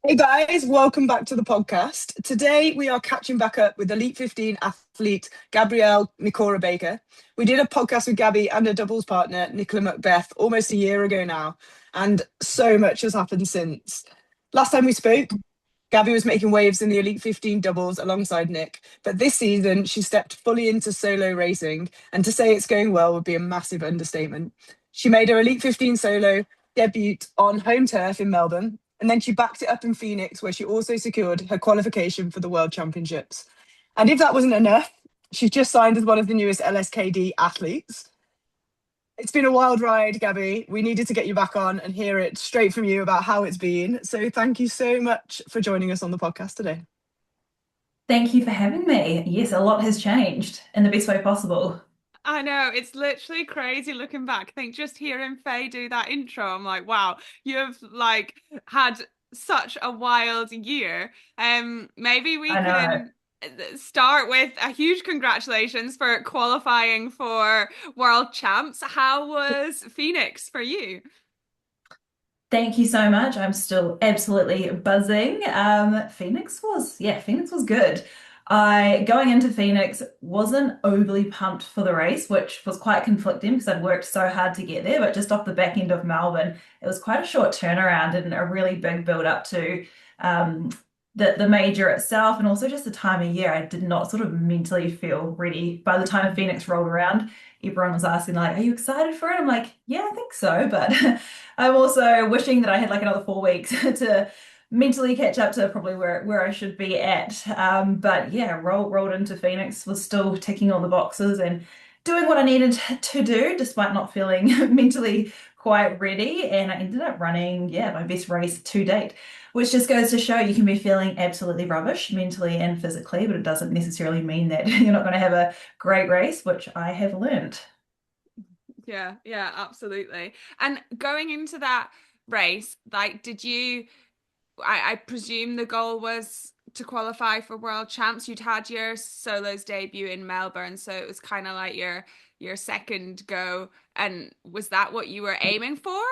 Hey guys, welcome back to the podcast. Today we are catching back up with Elite 15 athlete Gabrielle Nikora-Baker. We did a podcast with Gabby and her doubles partner, Nicola Macbeth, almost a year ago now, and so much has happened since. Last time we spoke, Gabby was making waves in the Elite 15 doubles alongside Nick, but this season she stepped fully into solo racing, and to say it's going well would be a massive understatement. She made her Elite 15 solo debut on home turf in Melbourne, and then she backed it up in Phoenix, where she also secured her qualification for the World Championships. And if that wasn't enough, she's just signed as one of the newest LSKD athletes. It's been a wild ride, Gabby. We needed to get you back on and hear it straight from you about how it's been. So thank you so much for joining us on the podcast today. Thank you for having me. Yes, a lot has changed in the best way possible. I know it's literally crazy looking back. I think just hearing Faye do that intro, I'm like, wow, you've had such a wild year. Maybe we I know. can start with a huge congratulations for qualifying for World Champs. How was Phoenix for you? Thank you so much. I'm still absolutely buzzing. Phoenix was good. I going into Phoenix wasn't overly pumped for the race, which was quite conflicting because I'd worked so hard to get there. But just off the back end of Melbourne, it was quite a short turnaround and a really big build up to um, the major itself, and also just the time of year. I did not sort of mentally feel ready. By the time Phoenix rolled around, everyone was asking like, "Are you excited for it?" I'm like, "Yeah, I think so," but I'm also wishing that I had like another 4 weeks to mentally catch up to probably where I should be at. But yeah, rolled into Phoenix, was still ticking all the boxes and doing what I needed to do, despite not feeling mentally quite ready. And I ended up running, yeah, my best race to date, which just goes to show you can be feeling absolutely rubbish mentally and physically, but it doesn't necessarily mean that you're not going to have a great race, which I have learned. Yeah, yeah, absolutely. And going into that race, I presume the goal was to qualify for World Champs. You'd had your solos debut in Melbourne, so it was kind of like your second go. And was that what you were aiming for?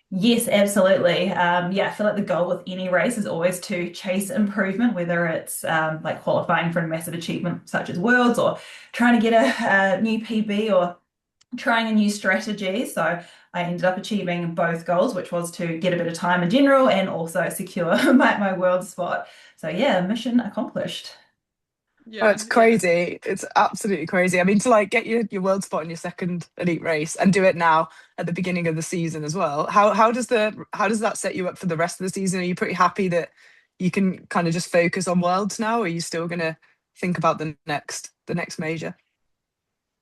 Yes, absolutely. Yeah, I feel like the goal with any race is always to chase improvement, whether it's like qualifying for a massive achievement such as Worlds or trying to get a new PB or trying a new strategy. So I ended up achieving both goals, which was to get a bit of time in general and also secure my world spot. So yeah, mission accomplished. Oh, it's Yeah, yeah. crazy. It's absolutely crazy. I mean, to like get your world spot in your second elite race and do it now at the beginning of the season as well. How does that set you up for the rest of the season? Are you pretty happy that you can kind of just focus on worlds now? Or are you still gonna think about the next major?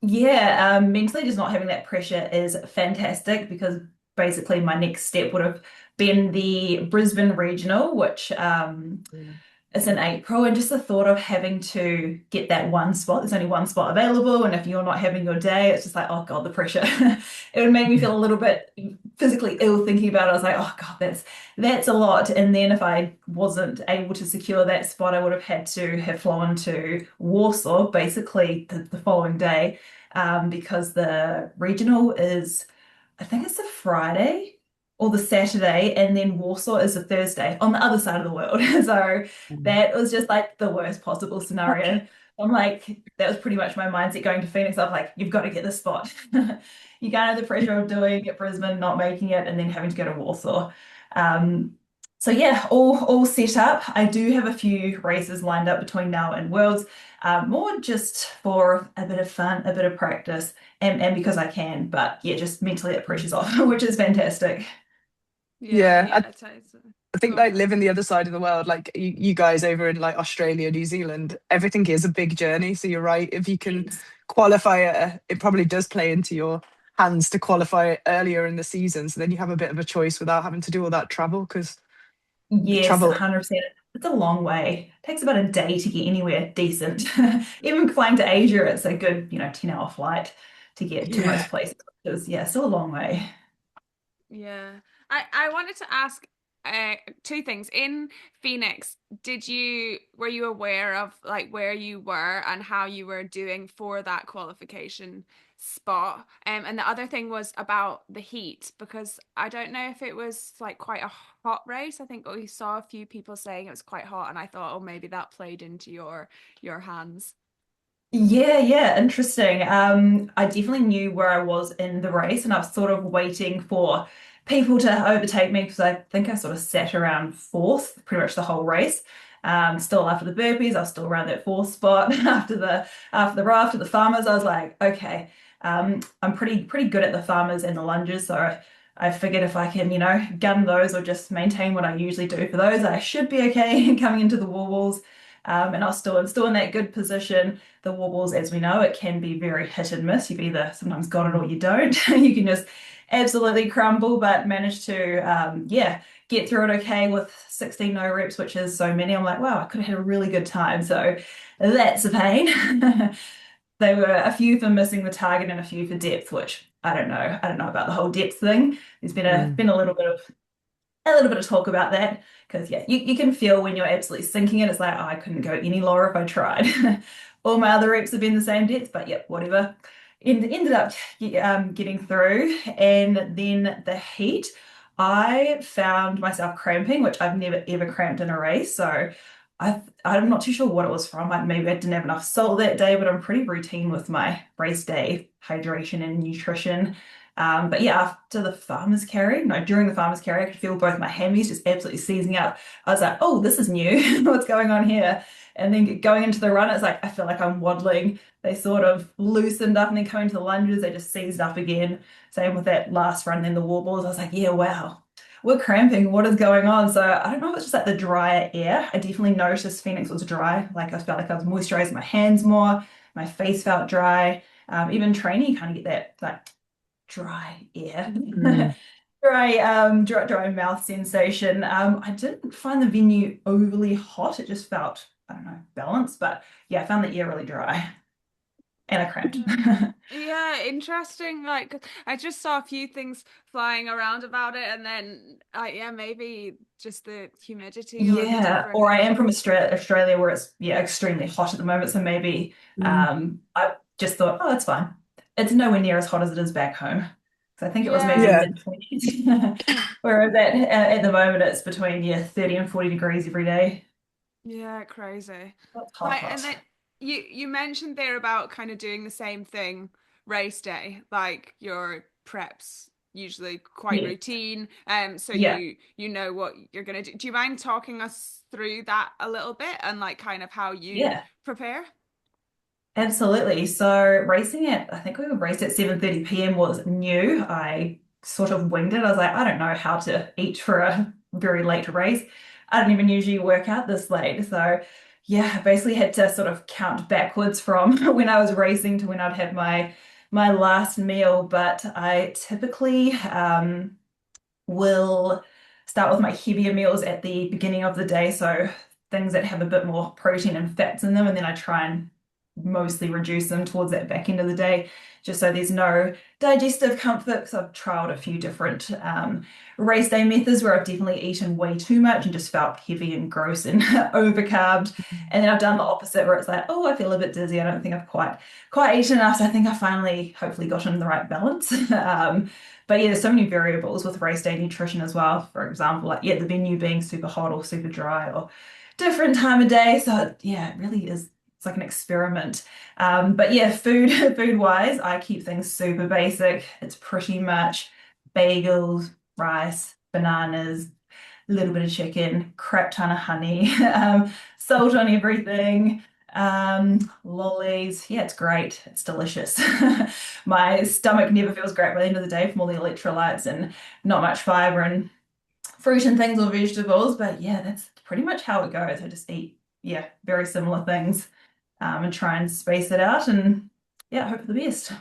Yeah, mentally just not having that pressure is fantastic because basically my next step would have been the Brisbane Regional, which is in April, and just the thought of having to get that one spot, there's only one spot available, and if you're not having your day, it's just like, oh God, the pressure. It would make me feel a little bit physically ill thinking about it. I was like, oh God, that's a lot. And then if I wasn't able to secure that spot, I would have had to have flown to Warsaw basically the following day, because the regional is, I think it's a Friday or the Saturday, and then Warsaw is a Thursday on the other side of the world. So Mm. that was just like the worst possible scenario. I'm like, that was pretty much my mindset going to Phoenix. I'm like, you've got to get this spot. You can't have the pressure of doing it Brisbane, not making it, and then having to go to Warsaw. Um, so yeah, all set up. I do have a few races lined up between now and Worlds, more just for a bit of fun, a bit of practice, and because I can. But yeah, just mentally it pressure's off, which is fantastic. Yeah, Yeah, yeah, I, totally. I think Go on, like sorry. living the other side of the world, like you guys over in like Australia, New Zealand, everything is a big journey. So you're right. If you can Yes. qualify it probably does play into your hands to qualify earlier in the season. So then you have a bit of a choice without having to do all that travel because Yes, travel. 100%. It's a long way. It takes about a day to get anywhere decent. Even flying to Asia, it's a good, 10-hour flight to get to Yeah. most places. Yeah, still a long way. Yeah. I wanted to ask two things. In Phoenix, were you aware of like where you were and how you were doing for that qualification spot. And the other thing was about the heat, because I don't know if it was like quite a hot race. I think we saw a few people saying it was quite hot, and I thought, oh, maybe that played into your hands. Yeah, yeah, interesting. I definitely knew where I was in the race, and I was sort of waiting for people to overtake me because I think I sort of sat around fourth pretty much the whole race. Still after the burpees, I was still around that fourth spot. After the raft at the farmers, I was like, okay, I'm pretty good at the farmers and the lunges, so I figured if I can, gun those or just maintain what I usually do for those, I should be okay coming into the wall balls. And I was still in that good position. The wobbles, as we know, it can be very hit and miss. You've either sometimes got it or you don't. You can just absolutely crumble, but manage to, yeah, get through it okay with 16 no reps, which is so many. I'm like, wow, I could have had a really good time. So that's a pain. They were a few for missing the target and a few for depth, which I don't know. I don't know about the whole depth thing. There's been a little bit of talk about that because yeah, you can feel when you're absolutely sinking it. It's like, oh, I couldn't go any lower if I tried. All my other reps have been the same depth, but yeah, whatever. Ended up getting through, and then the heat, I found myself cramping, which I've never ever cramped in a race. So I'm not too sure what it was from. Like maybe I didn't have enough salt that day, but I'm pretty routine with my race day hydration and nutrition. But yeah, after the farmer's carry, no, during the farmer's carry, I could feel both my hammies just absolutely seizing up. I was like, oh, this is new. What's going on here? And then going into the run, it's like, I feel like I'm waddling. They sort of loosened up and then coming to the lunges, they just seized up again. Same with that last run, then the wall balls. I was like, yeah, wow, we're cramping. What is going on? So I don't know if it's just like the drier air. I definitely noticed Phoenix was dry. Like I felt like I was moisturizing my hands more. My face felt dry. Even training, you kind of get that like dry air, dry mouth sensation. I didn't find the venue overly hot. It just felt, I don't know, balanced. But yeah, I found the air really dry and I cramped. Yeah, interesting. Like, I just saw a few things flying around about it, and then, yeah, maybe just the humidity or the Yeah, different. or I am from Australia where it's yeah extremely hot at the moment. So maybe Mm. I just thought, oh, it's fine. It's nowhere near as hot as it is back home. So I think it was maybe Yeah, Yeah. mid-20s. Whereas at the moment it's between yeah 30 and 40 degrees every day. yeah, crazy. That's hot, Right, and hot. then you mentioned there about kind of doing the same thing race day, like your preps usually quite Yeah, routine, so yeah, you know what you're gonna do. Do you mind talking us through that a little bit and like kind of how you yeah. prepare? Absolutely. So racing at, I think we raced at 7:30 p.m. was new. I sort of winged it. I was like, I don't know how to eat for a very late race. I don't even usually work out this late. So yeah, I basically had to sort of count backwards from when I was racing to when I'd have my last meal. But I typically will start with my heavier meals at the beginning of the day. So things that have a bit more protein and fats in them. And then I try and mostly reduce them towards that back end of the day, just so there's no digestive comfort. Because I've trialed a few different race day methods where I've definitely eaten way too much and just felt heavy and gross and overcarbed. And then I've done the opposite where it's like, oh, I feel a bit dizzy. I don't think I've quite eaten enough. So I think I finally hopefully got in the right balance. But yeah, there's so many variables with race day nutrition as well. For example, like yeah, the venue being super hot or super dry or different time of day. So yeah, it really is. It's like an experiment. But yeah, food wise, I keep things super basic. It's pretty much bagels, rice, bananas, a little bit of chicken, crap ton of honey, salt on everything, lollies. Yeah, it's great. It's delicious. My stomach never feels great by the end of the day from all the electrolytes and not much fiber and fruit and things or vegetables. But yeah, that's pretty much how it goes. I just eat, yeah, very similar things, and try and space it out and yeah, hope for the best. Yeah.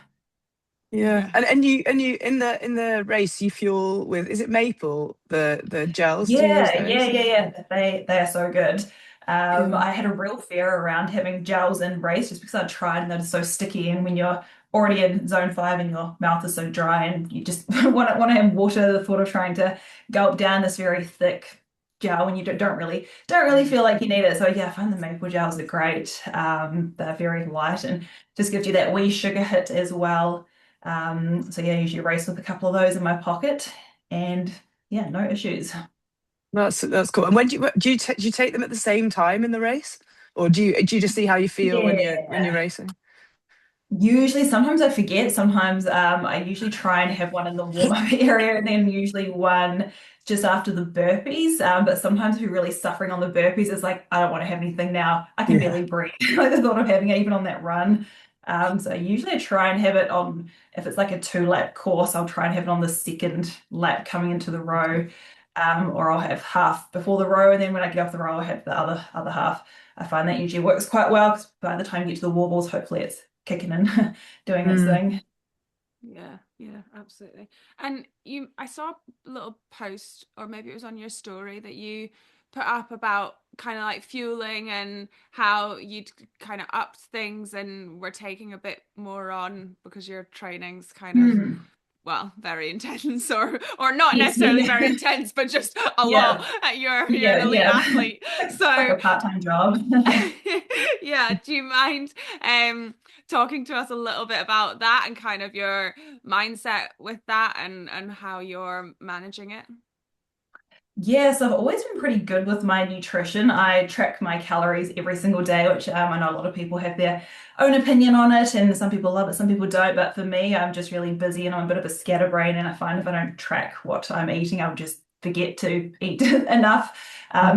Yeah. And you in the race you fuel with, is it maple, the gels? Do you use those? Yeah. They are so good. Yeah. I had a real fear around having gels in race just because I tried and they're so sticky. And when you're already in zone 5 and your mouth is so dry and you just want to have water, the thought of trying to gulp down this very thick gel when you don't really feel like you need it. So yeah, I find the maple gels are great. They're very light and just gives you that wee sugar hit as well. So yeah, I usually race with a couple of those in my pocket, and yeah, no issues. That's cool. And when do you take them at the same time in the race, or do you just see how you feel when you're Yeah. racing? Usually, sometimes I forget. Sometimes I usually try and have one in the warm-up area and then usually one just after the burpees. But sometimes if you're really suffering on the burpees, it's like, I don't want to have anything now. I can Yeah. barely breathe. Like the thought of having it even on that run. So usually I try and have it on, if it's like a 2-lap course, I'll try and have it on the second lap coming into the row. Or I'll have half before the row, and then when I get off the row, I'll have the other half. I find that usually works quite well because by the time you get to the warbles, hopefully it's kicking in, doing its Mm. thing. Yeah, absolutely. And I saw a little post, or maybe it was on your story, that you put up about kind of like fueling and how you'd kind of upped things and were taking a bit more on because your training's kind of, Mm. well, very intense, or not Yes, necessarily yeah, very intense, but just a lot. yeah, You're an yeah, elite yeah. athlete. It's like So a part-time job. yeah, do you mind talking to us a little bit about that and kind of your mindset with that and how you're managing it? Yes, I've always been pretty good with my nutrition. I track my calories every single day, which I know a lot of people have their own opinion on it, and some people love it, some people don't. But for me, I'm just really busy and I'm a bit of a scatterbrain, and I find if I don't track what I'm eating, I'll just forget to eat enough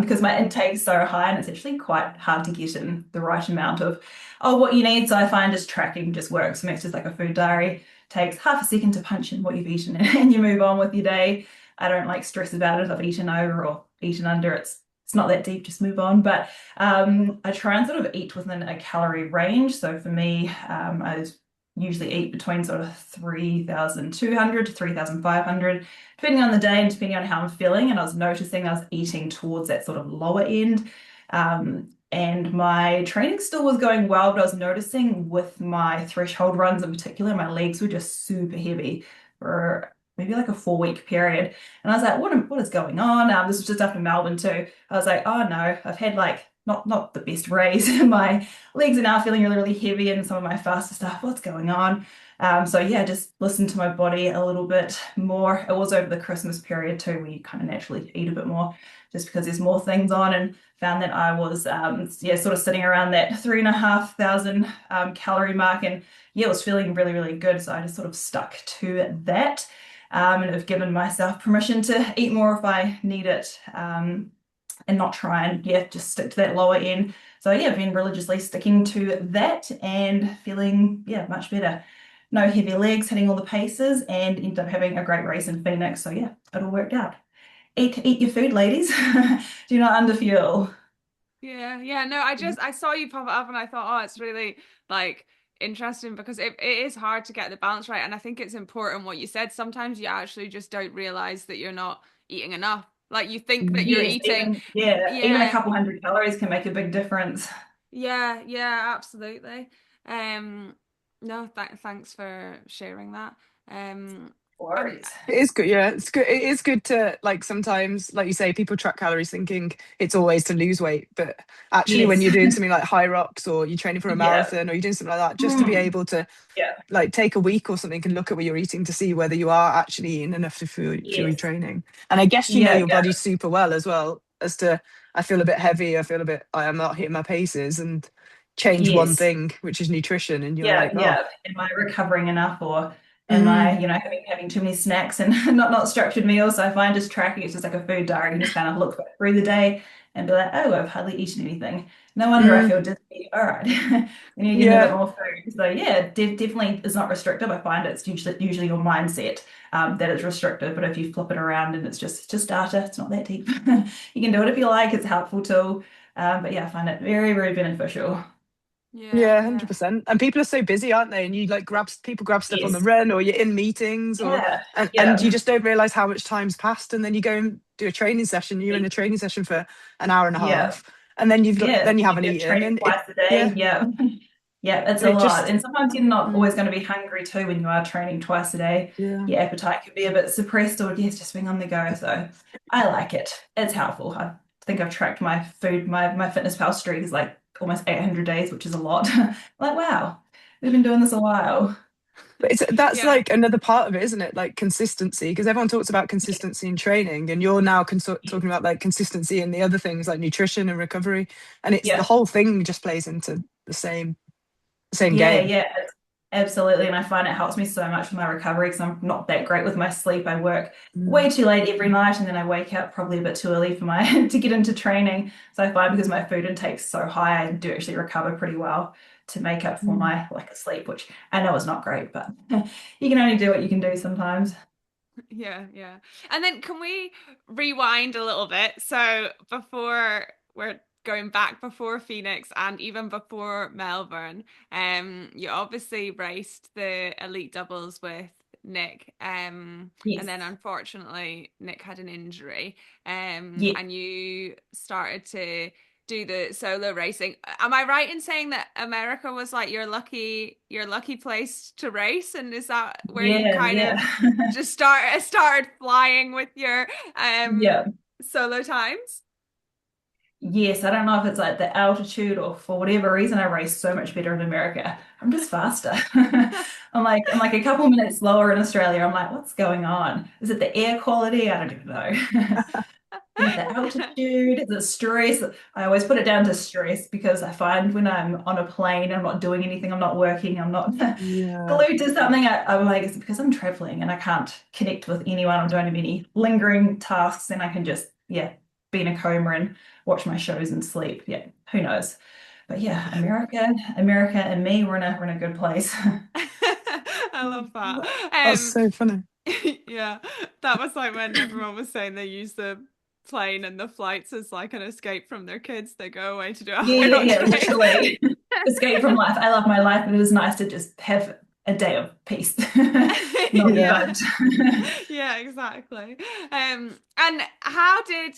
because my intake's so high, and it's actually quite hard to get in the right amount of what you need. So I find just tracking just works for me. It's just like a food diary. Takes half a second to punch in what you've eaten, and you move on with your day. I don't like stress about it if I've eaten over or eaten under. It's not that deep, just move on. But I try and sort of eat within a calorie range. So for me, I usually eat between sort of 3,200 to 3,500, depending on the day and depending on how I'm feeling. And I was noticing I was eating towards that sort of lower end. And my training still was going well, but I was noticing with my threshold runs in particular, my legs were just super heavy for maybe like a 4-week period. And I was like, what is going on? This was just after Melbourne too. I was like, oh no, I've had like not the best race. My legs are now feeling really, really heavy and some of my faster stuff. What's going on? So yeah, just listen to my body a little bit more. It was over the Christmas period too, where you kind of naturally eat a bit more just because there's more things on, and found that I was sort of sitting around that 3,500 calorie mark, and yeah, it was feeling really, really good. So I just sort of stuck to that and have given myself permission to eat more if I need it, and not try and just stick to that lower end. So yeah, I've been religiously sticking to that and feeling much better. No heavy legs, hitting all the paces, and ended up having a great race in Phoenix. So yeah, it all worked out. Eat your food, ladies. Do not underfuel. Yeah. No, I saw you pop it up and I thought, oh, it's really like interesting because it is hard to get the balance right. And I think it's important what you said. Sometimes you actually just don't realize that you're not eating enough. Like you think that you're Yes, eating, even a yeah, couple hundred calories can make a big difference. yeah, absolutely. Um, no, thanks for sharing that. And Worries. It is good, yeah. It's good. It is good to like sometimes, like you say, people track calories thinking it's always to lose weight, but actually, when Yes. you're doing something like high rocks or you're training for a Yeah. marathon or you're doing something like that, just to be Mm. able to Yeah. like take a week or something and look at what you're eating to see whether you are actually eating enough to fuel your Yes. training. And I guess you know Yeah. your Yeah. body super well as well as to I feel a bit heavy, I feel a bit I'm not hitting my paces and change one Yes. thing, which is nutrition, and you're Yeah. like, oh, Yeah. Am I recovering enough, or am mm, I, having too many snacks and not structured meals? So I find just tracking it's just like a food diary. You can just kind of look through the day and be like, oh, I've hardly eaten anything. No wonder I mm, feel dizzy. All right. We need to get in a bit yeah. more food. So yeah, definitely is not restrictive. I find it's usually your mindset that is restrictive. But if you flip it around and it's just data, it's not that deep. You can do it if you like. It's a helpful tool. But yeah, I find it very, very beneficial. yeah, Yeah, yeah, 100%. And people are so busy, aren't they? And you like people grab stuff on the Yes. run or you're in meetings or Yeah. and you Yeah. just don't realize how much time's passed. And then you go and do a training session. You're in a training session for an hour and a Yeah. half, and then Yeah. then you haven't You're eaten. training And it twice a yeah, day. Yeah. Yeah, it's And a it lot. just, And sometimes you're not always mm, going to be hungry too when you are training twice a day. yeah. Your appetite can be a bit suppressed or yes, just being on the go. So I like it. It's helpful. I think I've tracked my food, my Fitness Pal streak is like almost 800 days, which is a lot. Like, wow, we've been doing this a while. But that's Yeah. like another part of it, isn't it? Like consistency, because everyone talks about Yeah. consistency in training, and you're now Yes. talking about like consistency in the other things like nutrition and recovery, and it's the Yeah. whole thing just plays into the same Yeah, game. yeah, absolutely. And I find it helps me so much with my recovery because I'm not that great with my sleep. I work Mm, way too late every night and then I wake up probably a bit too early for my to get into training. So I find because my food intake's so high, I do actually recover pretty well to make up for mm. my lack of sleep, which I know is not great, but you can only do what you can do sometimes. Yeah, yeah. And then can we rewind a little bit? So before we're going back before Phoenix and even before Melbourne, you obviously raced the elite doubles with Nick. And Yes. then unfortunately Nick had an injury. Yeah. And you started to do the solo racing. Am I right in saying that America was like your lucky place to race? And is that where you Yeah, kind yeah. of just started flying with your Yeah. solo times? Yes, I don't know if it's like the altitude or for whatever reason I race so much better in America. I'm just faster. I'm like a couple minutes slower in Australia. I'm like, what's going on? Is it the air quality? I don't even know. Is it the altitude? Is it stress? I always put it down to stress because I find when I'm on a plane, I'm not doing anything, I'm not working, I'm not Yeah. glued to something. I'm like, it's because I'm traveling and I can't connect with anyone. I don't have any lingering tasks and I can just, yeah, be in a coma and watch my shows and sleep. Yeah, who knows? But yeah, America and me, we're in a good place. I love that. That's so funny. Yeah, that was like when everyone was saying they use the plane and the flights as like an escape from their kids. They go away to do a Yeah, high yeah, rocks yeah, race. literally. Escape from life. I love my life, but it is nice to just have a day of peace, not be Yeah. Yeah. bugged. Yeah, exactly. And how did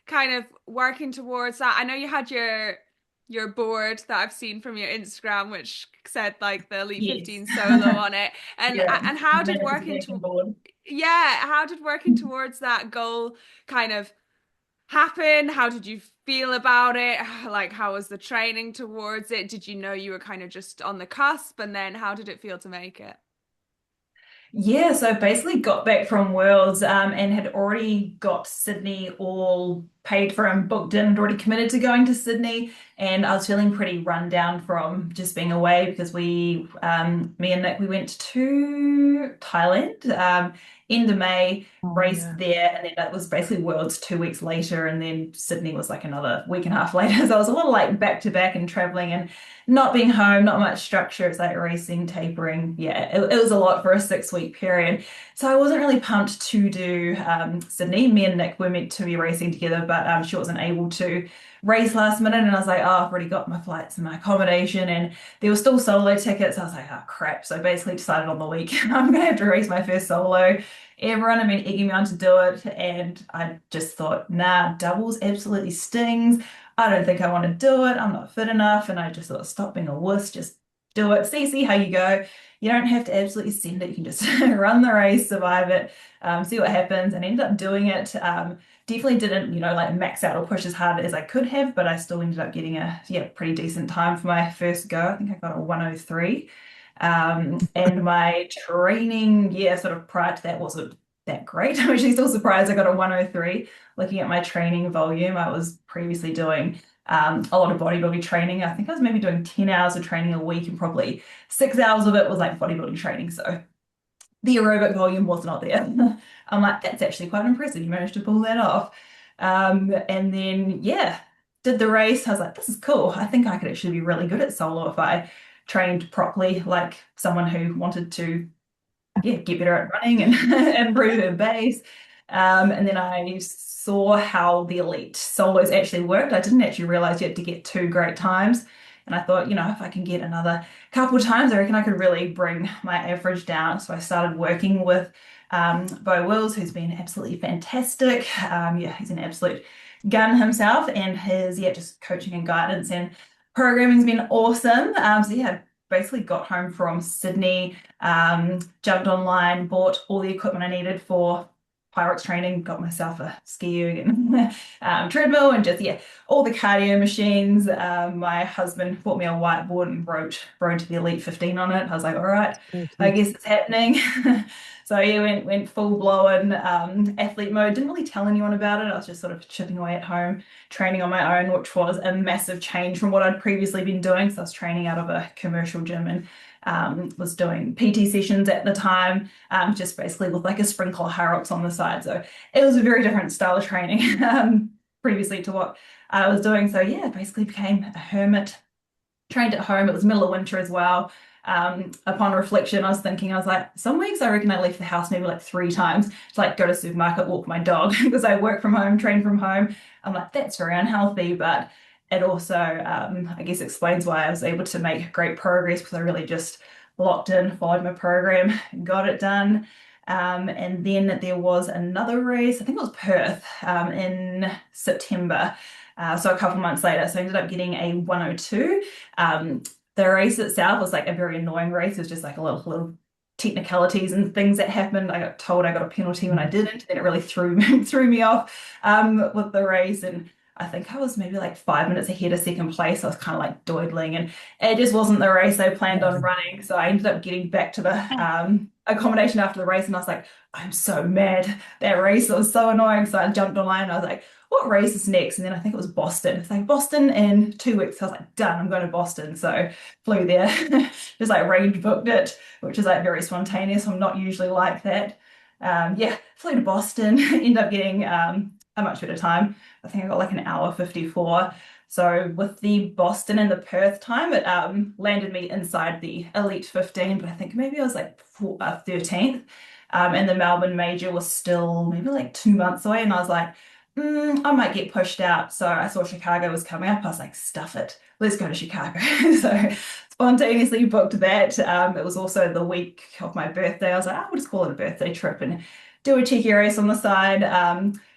kind of working towards that? I know you had your board that I've seen from your Instagram, which said like the Elite Yes. 15 solo on it. Yeah. And how did Managed to working get on to board. yeah, how did working towards that goal kind of happen? How did you feel about it? Like, how was the training towards it? Did you know you were kind of just on the cusp? And then how did it feel to make it? Yeah, so I basically got back from Worlds and had already got Sydney all paid for and booked in and already committed to going to Sydney. And I was feeling pretty run down from just being away because me and Nick, we went to Thailand end of May, Oh, raced yeah. there, and then that was basically Worlds 2 weeks later. And then Sydney was like another week and a half later. So I was a little like back to back and traveling and not being home, not much structure. It's like racing, tapering. Yeah, it was a lot for a 6 week period. So I wasn't really pumped to do Sydney. Me and Nick were meant to be racing together, but she wasn't able to race last minute. And I was like, oh, I've already got my flights and my accommodation. And there were still solo tickets. I was like, oh, crap. So I basically decided on the week I'm going to have to race my first solo. Everyone had been egging me on to do it. And I just thought, nah, doubles absolutely stings. I don't think I want to do it. I'm not fit enough. And I just thought, stop being a wuss, just do it. See how you go. You don't have to absolutely send it. You can just run the race, survive it, see what happens. And I ended up doing it. Definitely didn't, like max out or push as hard as I could have, but I still ended up getting a pretty decent time for my first go. I think I got a 103. And my training, sort of prior to that wasn't that great. I'm actually still surprised I got a 103. Looking at my training volume, I was previously doing a lot of bodybuilding training. I think I was maybe doing 10 hours of training a week and probably 6 hours of it was like bodybuilding training. So the aerobic volume was not there. I'm like, that's actually quite impressive. You managed to pull that off. And then, did the race. I was like, this is cool. I think I could actually be really good at solo if I trained properly, like someone who wanted to, get better at running and improve her base. And then I saw how the elite solos actually worked. I didn't actually realize you had to get two great times. And I thought, if I can get another couple of times, I reckon I could really bring my average down. So I started working with Bo Wills, who's been absolutely fantastic. He's an absolute gun himself, and his just coaching and guidance. And Programming's been awesome. So yeah, basically got home from Sydney, jumped online, bought all the equipment I needed for Pyrex training, got myself a ski and treadmill and just yeah, all the cardio machines. My husband bought me a whiteboard and wrote to the Elite 15 on it. I was like, all right, I Okay. guess it's happening. So yeah, went full blown athlete mode. Didn't really tell anyone about it. I was just sort of chipping away at home training on my own, which was a massive change from what I'd previously been doing. So I was training out of a commercial gym and was doing PT sessions at the time, just basically with like a sprinkle of Hyrox on the side. So it was a very different style of training previously to what I was doing. So yeah, basically became a hermit, trained at home. It was middle of winter as well. Upon reflection, I was like, some weeks I reckon I left the house maybe like 3 times to like go to supermarket, walk my dog because I work from home, train from home. I'm like, that's very unhealthy, but it also, I guess, explains why I was able to make great progress because I really just locked in, followed my program, got it done. And then there was another race, I think it was Perth, in September. So a couple of months later, so I ended up getting a 102. The race itself was like a very annoying race. It was just like a little technicalities and things that happened. I got told I got a penalty when I didn't, and it really threw me off with the race. And I think I was maybe like 5 minutes ahead of second place. I was kind of like dawdling, and it just wasn't the race I planned on running. So I ended up getting back to the accommodation after the race, and I was like, I'm so mad. That race was so annoying. So I jumped online and I was like, what race is next? And then I think it was Boston. It's like Boston in 2 weeks. I was like, done, I'm going to Boston. So flew there, just like range booked it, which is like very spontaneous. I'm not usually like that. Yeah, flew to Boston, ended up getting a much better time. I think I got like an hour 54. So with the Boston and the Perth time, it landed me inside the Elite 15, but I think maybe I was like 13th. And the Melbourne major was still maybe like 2 months away. And I was like, I might get pushed out. So I saw Chicago was coming up. I was like, stuff it. Let's go to Chicago. So spontaneously booked that. It was also the week of my birthday. I was like, I will just call it a birthday trip and do a cheeky race on the side.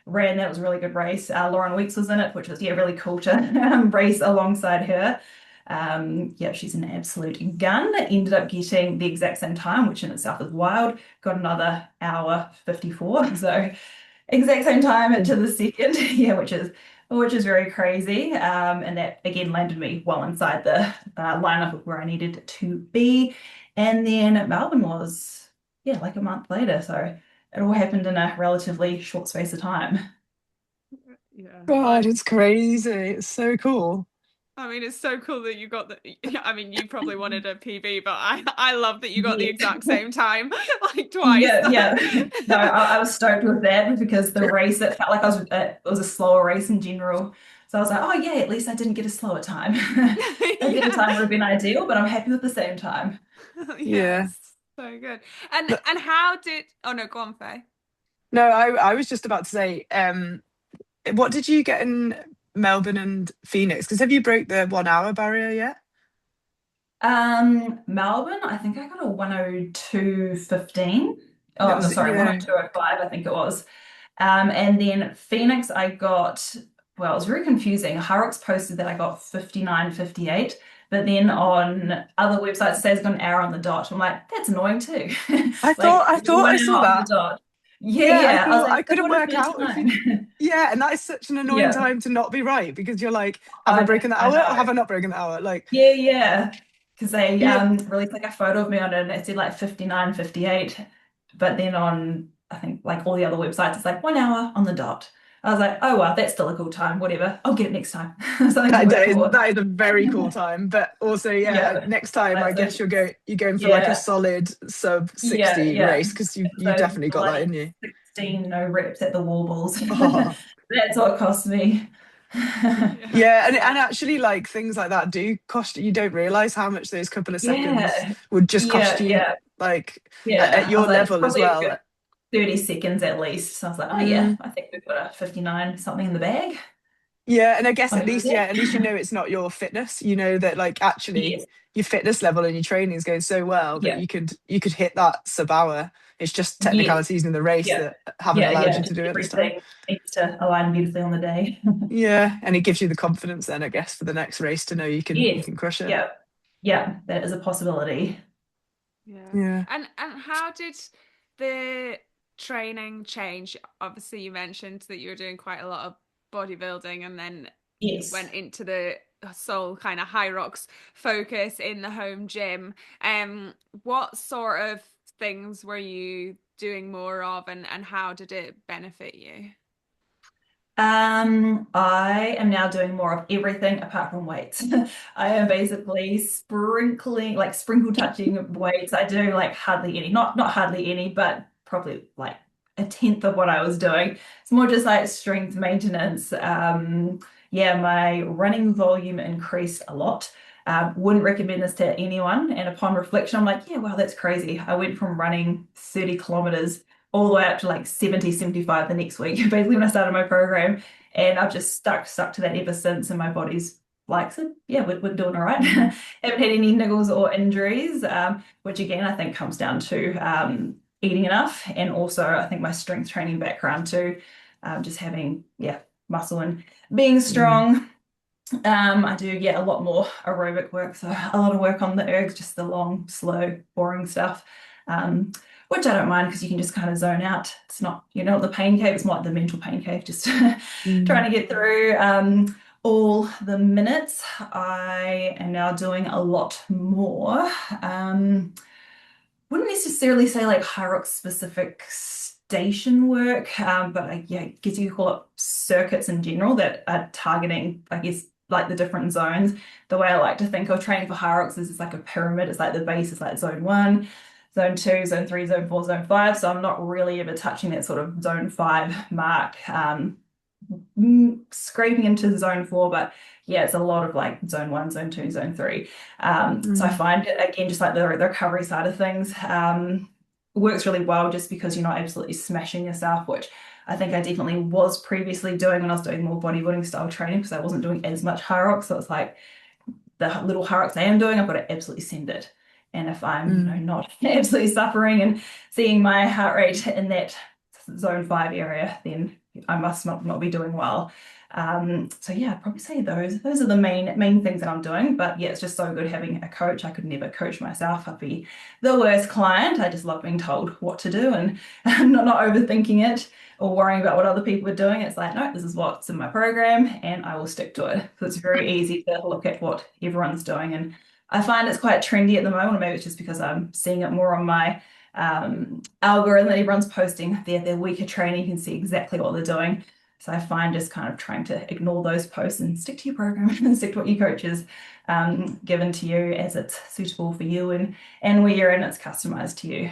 Ran that. It was a really good race. Lauren Weeks was in it, which was yeah really cool to race alongside her. Yeah, she's an absolute gun. Ended up getting the exact same time, which in itself is wild. Got another hour 54. So exact same time to the second, yeah, which is very crazy. And that again landed me well inside the lineup of where I needed to be. And then Melbourne was yeah like a month later, so it all happened in a relatively short space of time. Yeah. God, it's crazy. It's so cool. I mean, it's so cool that you got the. I mean, you probably wanted a PB, but I love that you got the Yes. exact same time, like twice. Yeah, yeah. No, I was stoked with that because the race it felt like it was a slower race in general. So I was like, oh yeah, at least I didn't get a slower time. A better Yeah. time would have been ideal, but I'm happy with the same time. Yeah. Yes. So good. And No, how did? Oh no, go on, Faye. no, I was just about to say, what did you get in Melbourne and Phoenix? Because have you broke the 1 hour barrier yet? Melbourne, I think I got a 102.15. That Oh, no, was, sorry, yeah. 102.05, I think it was. And then Phoenix, I got, well, it was very confusing. Harrox posted that I got 59.58, but then on other websites it says I got an hour on the dot. I'm like, that's annoying too. Like I thought I one saw hour on the that. dot. Yeah, Yeah, I yeah. I was thought I like, that's couldn't what a work fair out if you. time. Yeah, and that is such an annoying Yeah, time to not be right because you're like, have I I broken the I hour or know. have I not broken the hour? Like, Yeah, yeah. Because they yeah, released like a photo of me on it and it said like 59.58. But then on I think like all the other websites it's like 1 hour on the dot. I was like, oh well, that's still a cool time, whatever. I'll get it next time. Something to work for. that is a very cool time. But also, yeah, Yeah. next time I That's guess you're going for like a yeah. solid sub Yeah, 60 yeah. race because you So definitely got that bloody in you. 16 no reps at the warbles. Oh. That's what it cost me. Yeah. Yeah, and Well, actually, like things like that do cost you. You don't realize how much those couple of seconds Yeah. would just cost Yeah, you, yeah. like at Yeah, I your was like, it's level as probably a well. good 30 seconds at least. So I was like, oh yeah, Mm, I think we've got a 59 something in the bag. yeah, and I guess at Something like least, yeah, that. at least you know it's not your fitness. You know that like actually Yes. your fitness level and your training is going so well that Yeah. you could hit that sub hour. It's just Yes. technicalities in the race Yeah. that haven't allowed you to Just do it this time. everything needs to align beautifully on the day. Yeah, and it gives you the confidence then, I guess, for the next race to know you Yes. can crush it. Yeah, that is a possibility. Yeah. Yeah. And how did the training change? Obviously, you mentioned that you were doing quite a lot of bodybuilding and then Yes. went into the sole kind of high rocks focus in the home gym. What sort of things were you doing more of and how did it benefit you? I am now doing more of everything apart from weights. I am basically sprinkle touching weights. I do like hardly any, not hardly any, but probably like a tenth of what I was doing. It's more just like strength maintenance. Yeah, my running volume increased a lot. Wouldn't recommend this to anyone. And upon reflection, I'm like, yeah, wow, that's crazy. I went from running 30 kilometers all the way up to like 70, 75 the next week, basically when I started my program. And I've just stuck to that ever since. And my body's like, so yeah, we're doing all right. Haven't had any niggles or injuries, which again, I think comes down to eating enough. And also, I think my strength training background too, just having, muscle and being strong. I do, a lot more aerobic work. So a lot of work on the ergs, just the long, slow, boring stuff. Which I don't mind because you can just kind of zone out. It's not, the pain cave, it's more like the mental pain cave, just trying to get through all the minutes. I am now doing a lot more. Wouldn't necessarily say like Hyrox specific station work, but I guess you could call it circuits in general that are targeting, I guess, like the different zones. The way I like to think of training for Hyrox is it's like a pyramid. It's like the base is like zone 1, zone 2, zone 3, zone 4, zone 5. So I'm not really ever touching that sort of zone 5 mark. Scraping into zone 4, but it's a lot of like zone 1, zone 2, zone 3. So I find it again, just like the recovery side of things, works really well just because you're not absolutely smashing yourself, which I think I definitely was previously doing when I was doing more bodybuilding style training because I wasn't doing as much high rocks. So it's like the little high rocks I am doing, I've got to absolutely send it. And if I'm, not absolutely suffering and seeing my heart rate in that zone 5 area, then I must not be doing well. So I'd probably say those are the main things that I'm doing. But it's just so good having a coach. I could never coach myself. I'd be the worst client. I just love being told what to do and not overthinking it or worrying about what other people are doing. It's like, no, this is what's in my program and I will stick to it. So it's very easy to look at what everyone's doing. And I find it's quite trendy at the moment. Maybe it's just because I'm seeing it more on my algorithm that everyone's posting their weaker training. You can see exactly what they're doing. So I find just kind of trying to ignore those posts and stick to your program and stick to what your coach has given to you as it's suitable for you and where you're in, it's customized to you.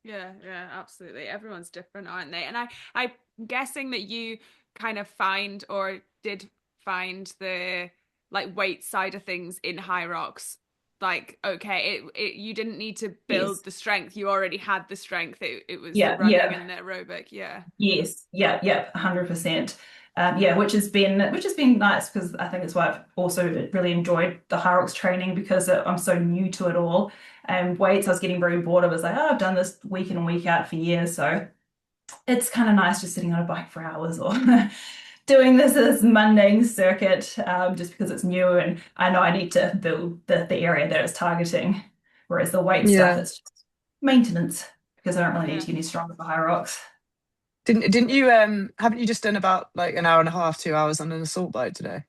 Yeah, absolutely. Everyone's different, aren't they? And I'm guessing that you kind of find or did find the like weight side of things in high rocks. Like, okay, you didn't need to build the strength. You already had the strength. It was the running and the aerobic. Yeah. Yes. 100%. Which has been nice because I think it's why I've also really enjoyed the high rocks training because I'm so new to it all. And weights, I was getting very bored. I was like, I've done this week in and week out for years, so it's kind of nice just sitting on a bike for hours or doing this mundane circuit just because it's new and I know I need to build the area that it's targeting. Whereas the weight stuff, it's just maintenance because I don't really need to get any stronger for high rocks. Didn't you haven't you just done about like an hour and a half, 2 hours on an assault bike today?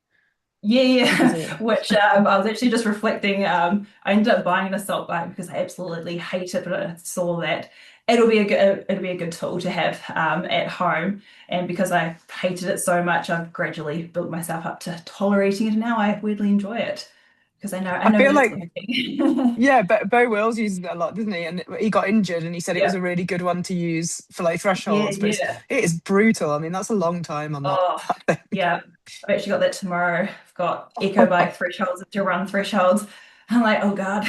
Which I was actually just reflecting. I ended up buying an assault bike because I absolutely hate it, but I saw that it'll be a good tool to have at home. And because I hated it so much, I've gradually built myself up to tolerating it, and now I weirdly enjoy it because I know feel that it's like working. but Bo Wills uses it a lot, doesn't he? And he got injured and he said it was a really good one to use for like thresholds, but it is brutal. I mean, that's a long time on that, Oh, that thing. yeah. I've actually got that tomorrow. I've got eco bike thresholds to run thresholds. I'm like, oh God.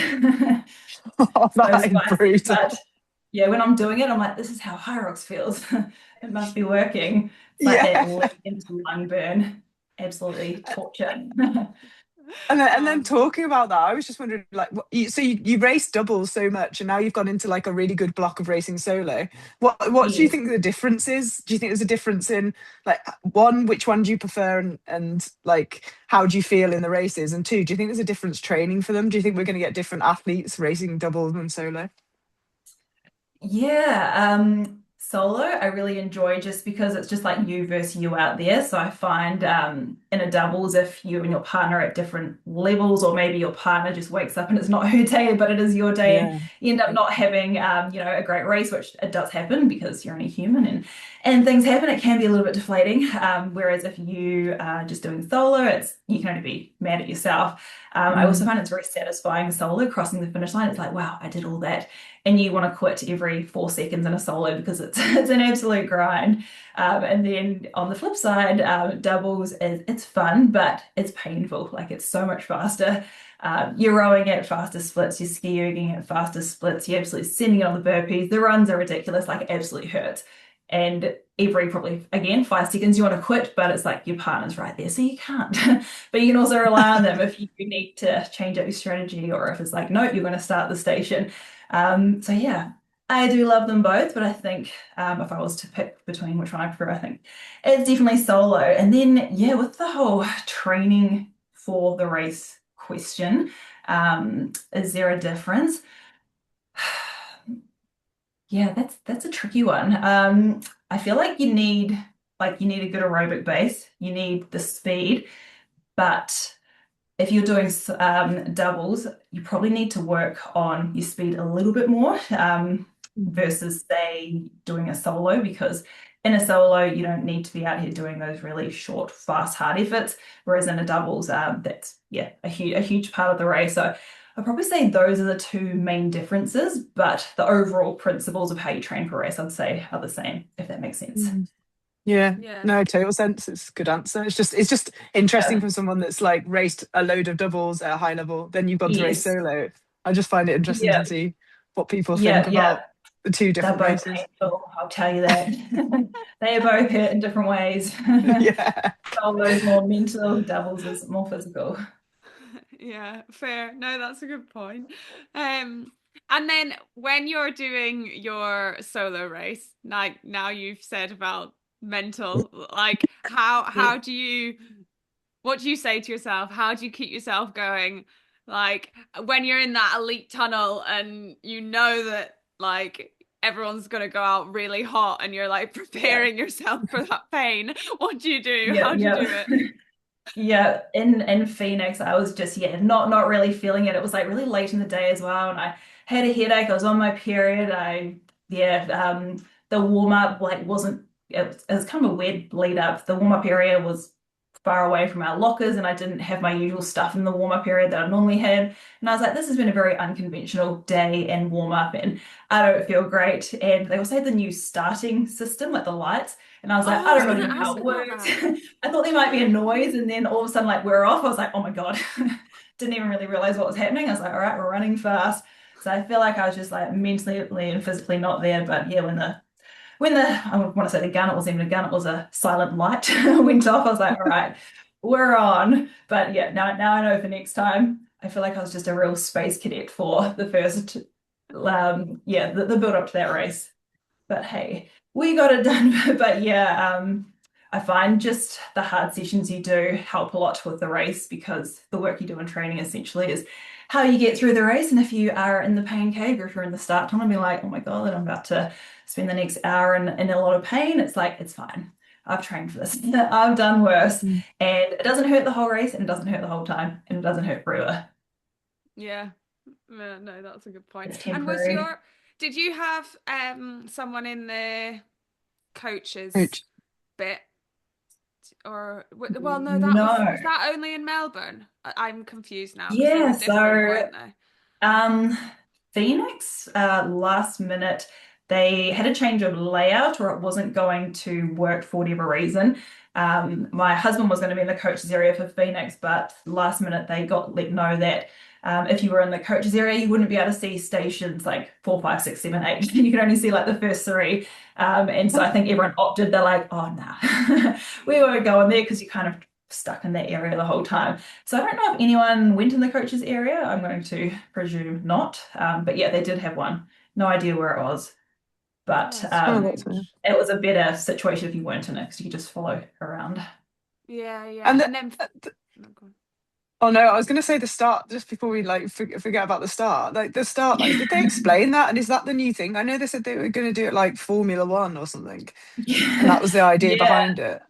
Oh, So that is spicy. But brutal. when I'm doing it, I'm like, this is how Hyrox feels. It must be working. It's like that Yeah. leg into lung burn. Absolutely torture. And then Um, talking about that, I was just wondering, like, you race doubles so much, and now you've gone into like a really good block of racing solo. What do you Yes. think the difference is? Do you think there's a difference in, like, one, which one do you prefer, and like how do you feel in the races? And two, do you think there's a difference training for them? Do you think we're going to get different athletes racing doubles and solo? Yeah, solo I really enjoy just because it's just like you versus you out there. So I find in a doubles, if you and your partner are at different levels, or maybe your partner just wakes up and it's not her day, but it is your day, and Yeah. you end up not having a great race, which it does happen because you're only human and things happen. It can be a little bit deflating. Whereas if you are just doing solo, it's you can only be mad at yourself. I also Mm. find it's very satisfying solo crossing the finish line. It's like, wow, I did all that, and you want to quit every 4 seconds in a solo because it's it's an absolute grind. And then on the flip side, doubles is it's fun, but it's painful. Like it's so much faster. You're rowing at faster splits, you're ski erging at faster splits, you're absolutely sending it on the burpees. The runs are ridiculous, like it absolutely hurts. And every probably again 5 seconds you want to quit, but it's like your partner's right there, so you can't. But you can also rely on them if you need to change up your strategy, or if it's like, no, you're going to start the station. So yeah, I do love them both, but I think if I was to pick between which one I prefer, I think it's definitely solo. And then yeah, with the whole training for the race question, is there a difference? Yeah, that's a tricky one. I feel like you need a good aerobic base, you need the speed, but if you're doing doubles, you probably need to work on your speed a little bit more versus, say, doing a solo, because in a solo, you don't need to be out here doing those really short, fast, hard efforts. Whereas in a doubles, that's, yeah, a huge part of the race. So I'd probably say those are the two main differences, but the overall principles of how you train for a race, I'd say, are the same, if that makes sense. Mm. Yeah, yeah. no, total sense. It's a good answer. It's just interesting Yeah. from someone that's like raced a load of doubles at a high level, then you've gone to race Yes. solo. I just find it interesting Yeah. to see what people think Yeah. Yeah. about the two They're different both races. painful, I'll tell you that. They are both hurt in different ways. Yeah. Solo's more mental, doubles is more physical. Yeah, fair. No, that's a good point. And then when you're doing your solo race, like now you've said about mental, like Yeah. how do you what do you say to yourself? How do you keep yourself going? Like when you're in that elite tunnel and you know that like everyone's gonna go out really hot and you're like Yeah. preparing yourself for that pain. What do you do? Yeah. How do you do it? Yeah. Yeah, in Phoenix, I was just not really feeling it. It was like really late in the day as well, and I had a headache. I was on my period. The warm up like wasn't. It was kind of a weird lead up. The warm up area was far away from our lockers, and I didn't have my usual stuff in the warm up area that I normally had. And I was like, this has been a very unconventional day and warm up, and I don't feel great. And they also had the new starting system, like the lights. And I was like, Oh, I I was don't gonna really know how ask it about works. that. I thought there might be a noise, and then all of a sudden, like we're off. I was like, oh my God. Didn't even really realize what was happening. I was like, all right, we're running fast. So I feel like I was just like mentally and physically not there. But yeah, when the I want to say the gun, it wasn't even a gun, it was a silent light went off. I was like, all right, we're on. But yeah, now I know for next time. I feel like I was just a real space cadet for the first the build up to that race. But hey, we got it done. But yeah, I find just the hard sessions you do help a lot with the race, because the work you do in training essentially is how you get through the race. And if you are in the pain cave, or if you're in the start tunnel and be like, oh my God, I'm about to spend the next hour in a lot of pain, it's like, it's fine. I've trained for this. I've done worse. Mm. And it doesn't hurt the whole race, and it doesn't hurt the whole time, and it doesn't hurt forever. Yeah. Yeah, no, that's a good point. It's And was temporary. your did you have someone in the coaches Coach. bit or well no that was No. that only in Melbourne? I'm confused now because they were Yeah, different, so weren't they? Um, Phoenix, last minute, they had a change of layout, or it wasn't going to work for whatever reason. My husband was going to be in the coaches area for Phoenix, but last minute they got let know that if you were in the coaches area, you wouldn't be able to see stations like 4, 5, 6, 7, 8. You could only see like the first three. And so I think everyone opted. They're like, oh, nah, we won't go in there, because you kind of stuck in that area the whole time. So I don't know if anyone went in the coaches area. I'm going to presume not. But yeah, they did have one. No idea where it was. But Oh, Oh, that's strange. weird. it was a better situation if you weren't in it because you could just follow around. Yeah, yeah. And And then no, go on. oh no, I was going to say the start just before we like forget about the start. Like the start, like did they explain that? And is that the new thing? I know they said they were going to do it like Formula One or something, and that Yeah. was the idea Yeah. behind it.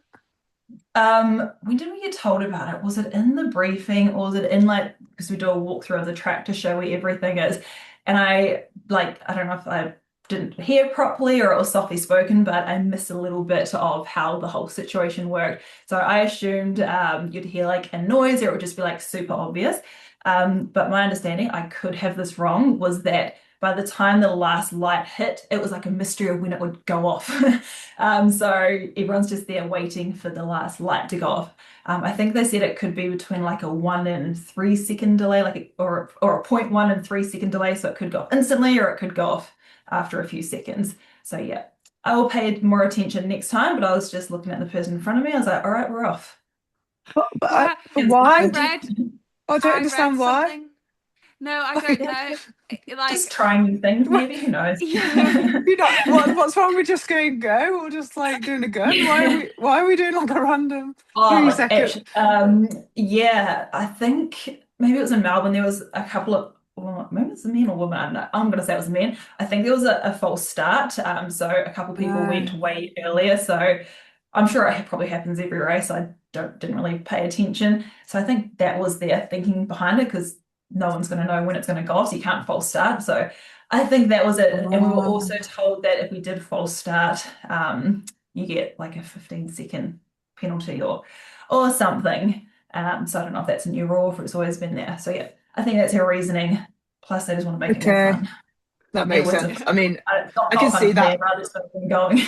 When did we get told about it? Was it in the briefing or was it in like because we do a walkthrough of the track to show where everything is? And I don't know if I didn't hear properly or it was softly spoken, but I missed a little bit of how the whole situation worked. So I assumed you'd hear like a noise or it would just be like super obvious. But my understanding, I could have this wrong, was that by the time the last light hit, it was like a mystery of when it would go off. So everyone's just there waiting for the last light to go off. I think they said it could be between like a 1 and 3 second delay, or a 0.1 and 3 second delay. So it could go off instantly or it could go off after a few seconds. So yeah, I will pay more attention next time, but I was just looking at the person in front of me. I was like, all right, we're off. Yeah, But It's I why? good. read I don't I read understand why. something. No, I don't Like, know. Just Like, trying new things, why- maybe. Who knows? yeah. what's wrong with just going go or just like doing a gun? Why are we doing like a random three Oh, second? actually, yeah, I think maybe it was in Melbourne. There was a couple of, well, maybe it's a man or woman. I don't know. I'm going to say it was a man. I think there was a false start. So a couple of people No. went way earlier. So I'm sure it probably happens every race. I didn't really pay attention. So I think that was their thinking behind it because no one's going to know when it's going to go off. So you can't false start. So I think that was it. And we were Oh, also told that if we did false start, you get like a 15-second penalty or something. So I don't know if that's a new rule or if it's always been there. So yeah, I think that's her reasoning. Plus, they just want to make it more okay, fun. that It makes was sense. I mean, I not can fun see for me. that. I'd rather just been going.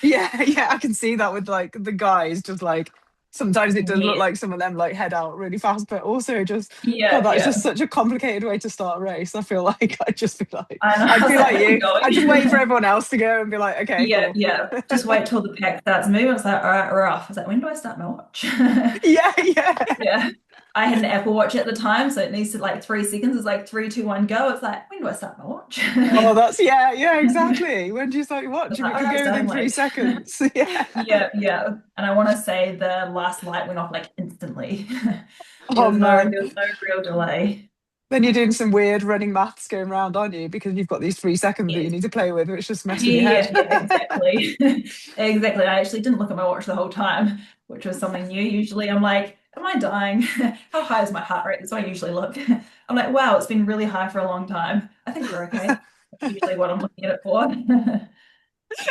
Yeah, yeah, I can see that with like the guys. Just like sometimes it does look Yeah, like some of them like head out really fast, but also just God, yeah, that's yeah. just such a complicated way to start a race. I feel like I know. I'd I was be like, like where are we you. I'd just wait for going? everyone else to go and be like, okay, Yeah, cool. yeah. Just wait till the pack starts moving. It's like, all right, we're off. I was like, when do I start my watch? Yeah, yeah. Yeah. I had an Apple Watch at the time, so it needs to like 3 seconds. It's like 3, 2, 1, go. It's like, when do I start my watch? Oh, that's yeah, yeah, exactly. When do you start your I watch? was If like, it all could right, go starting within three late. seconds. Yeah. Yeah, yeah. And I want to say the last light went off like instantly. Oh man. There was no real delay. Then you're doing some weird running maths going around, aren't you? Because you've got these 3 seconds that you Yes. need to play with, which just mess with your Yeah, head. yeah, exactly. Exactly. I actually didn't look at my watch the whole time, which was something new. Usually I'm like, am I dying? How high is my heart rate? That's what I usually look. I'm like, wow, it's been really high for a long time. I think we're okay. That's usually what I'm looking at it for.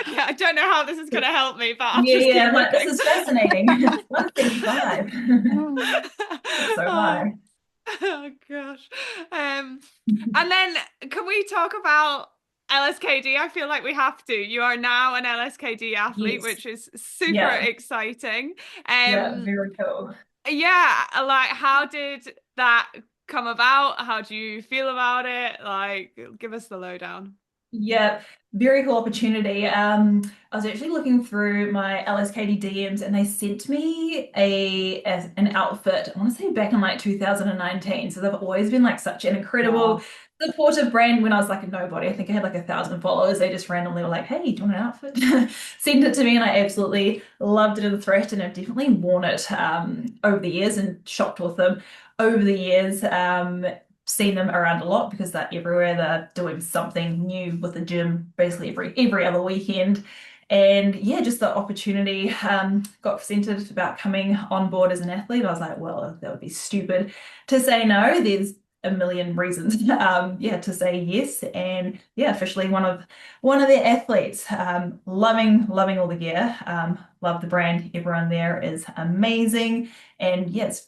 Yeah, I don't know how this is going to help me, but I'll Yeah, just yeah. keep I'm like, this looking. is fascinating. 175. It's so Oh, high. oh gosh. And then can we talk about LSKD? I feel like we have to. You are now an LSKD athlete, Yes. which is super Yeah. exciting. Yeah. Um, Very cool. yeah, like how did that come about? How do you feel about it? Like, give us the lowdown. Yeah, very cool opportunity. I was actually looking through my LSKD DMs and they sent me as an outfit, I want to say back in like 2019. So they've always been like such an incredible Wow. supportive brand when I was like a nobody. I think I had like 1,000 followers. They just randomly were like, hey, do you want an outfit? Sent it to me and I absolutely loved it in the threat and I've definitely worn it over the years and shopped with them over the years. Seen them around a lot because they're everywhere. They're doing something new with the gym basically every other weekend. And yeah, just the opportunity got presented about coming on board as an athlete. I was like, well, that would be stupid to say no. There's a million reasons, yeah, to say yes. And yeah, officially one of their athletes. Loving all the gear. Love the brand. Everyone there is amazing. And yes,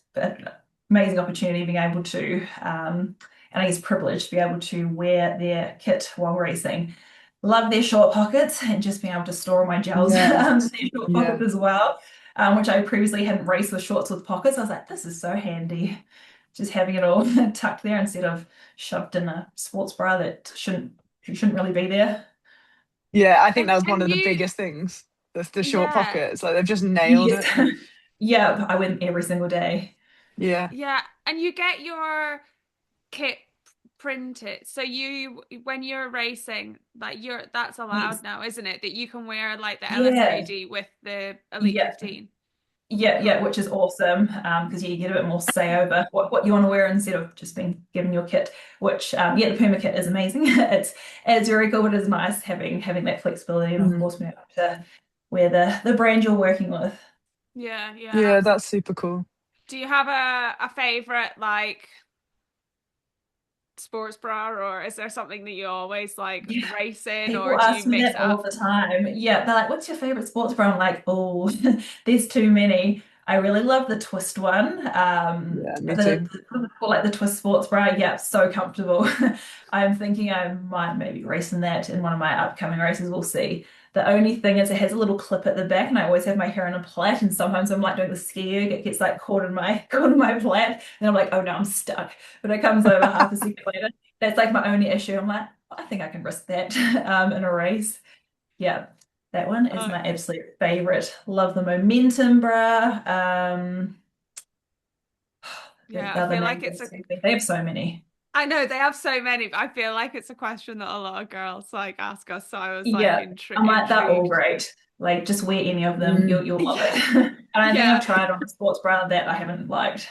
amazing opportunity being able to, and I guess privileged to be able to wear their kit while racing. Love their short pockets and just being able to store all my gels in Yes. their short Yeah. pockets as well, which I previously hadn't raced with shorts with pockets. I was like, this is so handy. Just having it all tucked there instead of shoved in a sports bra that shouldn't really be there. Yeah, I think And that was one and of the you, biggest things. The short yeah. pockets. Like they've just nailed Yes. it. Yeah, I went every single day. Yeah. Yeah, and you get your kit printed. So you when you're racing, like you're that's allowed Yes. now, isn't it? That you can wear like the Yeah. LSKD with the Elite Yeah. 15. Yeah, Cool. which is awesome because you get a bit more say over what you want to wear instead of just being given your kit. Which yeah, the Puma kit is amazing. It's very cool, but it's nice having that flexibility and of Mhm. course being able to wear the brand you're working with. Yeah, yeah, Yeah, absolutely. that's super cool. Do you have a favorite like sports bra, or is there something that you always like Yeah, race in, or people do you ask me mix it that all up? the time. Yeah, they're like, "What's your favorite sports bra?" I'm like, "Oh, there's too many." I really love the twist one. Yeah, me The too. like the twist sports bra. Yeah, so comfortable. I'm thinking I might maybe race in that in one of my upcoming races. We'll see. The only thing is it has a little clip at the back, and I always have my hair in a plait. And sometimes I'm like doing the ski erg, it gets like caught in my caught in my plait, and I'm like, "Oh no, I'm stuck." But it comes over half a second later. That's like my only issue. I'm like, I think I can risk that in a race. Yeah, that one is Uh, my absolute favorite. Love the momentum bra. yeah, The I other feel name like it's a escapes me. They have so many. I know they have so many, but I feel like it's a question that a lot of girls like ask us. So I was like Yeah, I'm like, they're all intrigued. great. Like, just wear any of them, Mm. you'll love it. Yeah, And I think I've yeah, tried on a sports bra that I haven't liked.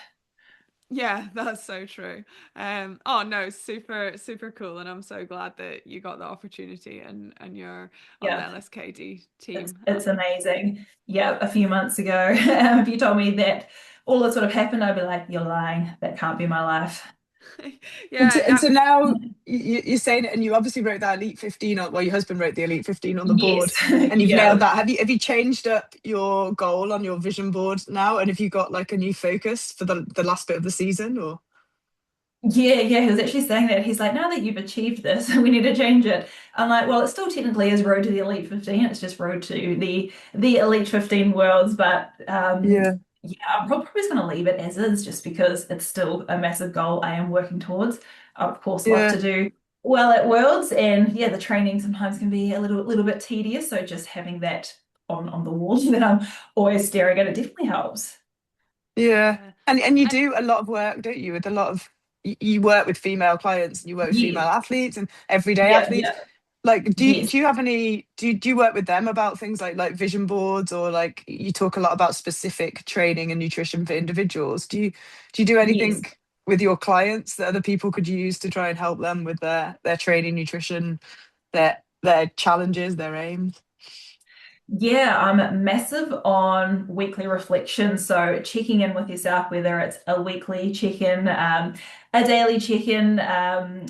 yeah, that's so true. Oh no, super cool, and I'm so glad that you got the opportunity and you're on the Yeah, LSKD it's team. it's amazing. Yeah, a few months ago, if you told me that all this would have happened, I'd be like, you're lying. That can't be my life. And Yeah, so now you're saying it, and you obviously wrote that Elite 15 on, well, your husband wrote the Elite 15 on the board, Yes, and you've nailed yeah. that. Have you changed up your goal on your vision board now? And have you got like a new focus for the last bit of the season, or? Yeah, he was actually saying that. He's like, now that you've achieved this, we need to change it. I'm like, well, it still technically is road to the Elite 15. It's just road to the Elite 15 worlds. But Yeah, yeah, I'm probably just going to leave it as is just because it's still a massive goal I am working towards. I, of course, love yeah, to do well at Worlds. And yeah, the training sometimes can be a little bit tedious. So just having that on the wall that I'm always staring at, it definitely helps. yeah. yeah, And you and do a lot of work, don't you? With a lot of you work with female clients, and you work with female Yes. athletes and everyday Yeah, athletes. yeah. Like, Yes. do you have any do you work with them about things like vision boards, or like you talk a lot about specific training and nutrition for individuals? Do you do Yes. anything with your clients that other people could use to try and help them with their training, nutrition, their challenges, their aims? Yeah, I'm massive on weekly reflection. So checking in with yourself, whether it's a weekly check-in, a daily check-in,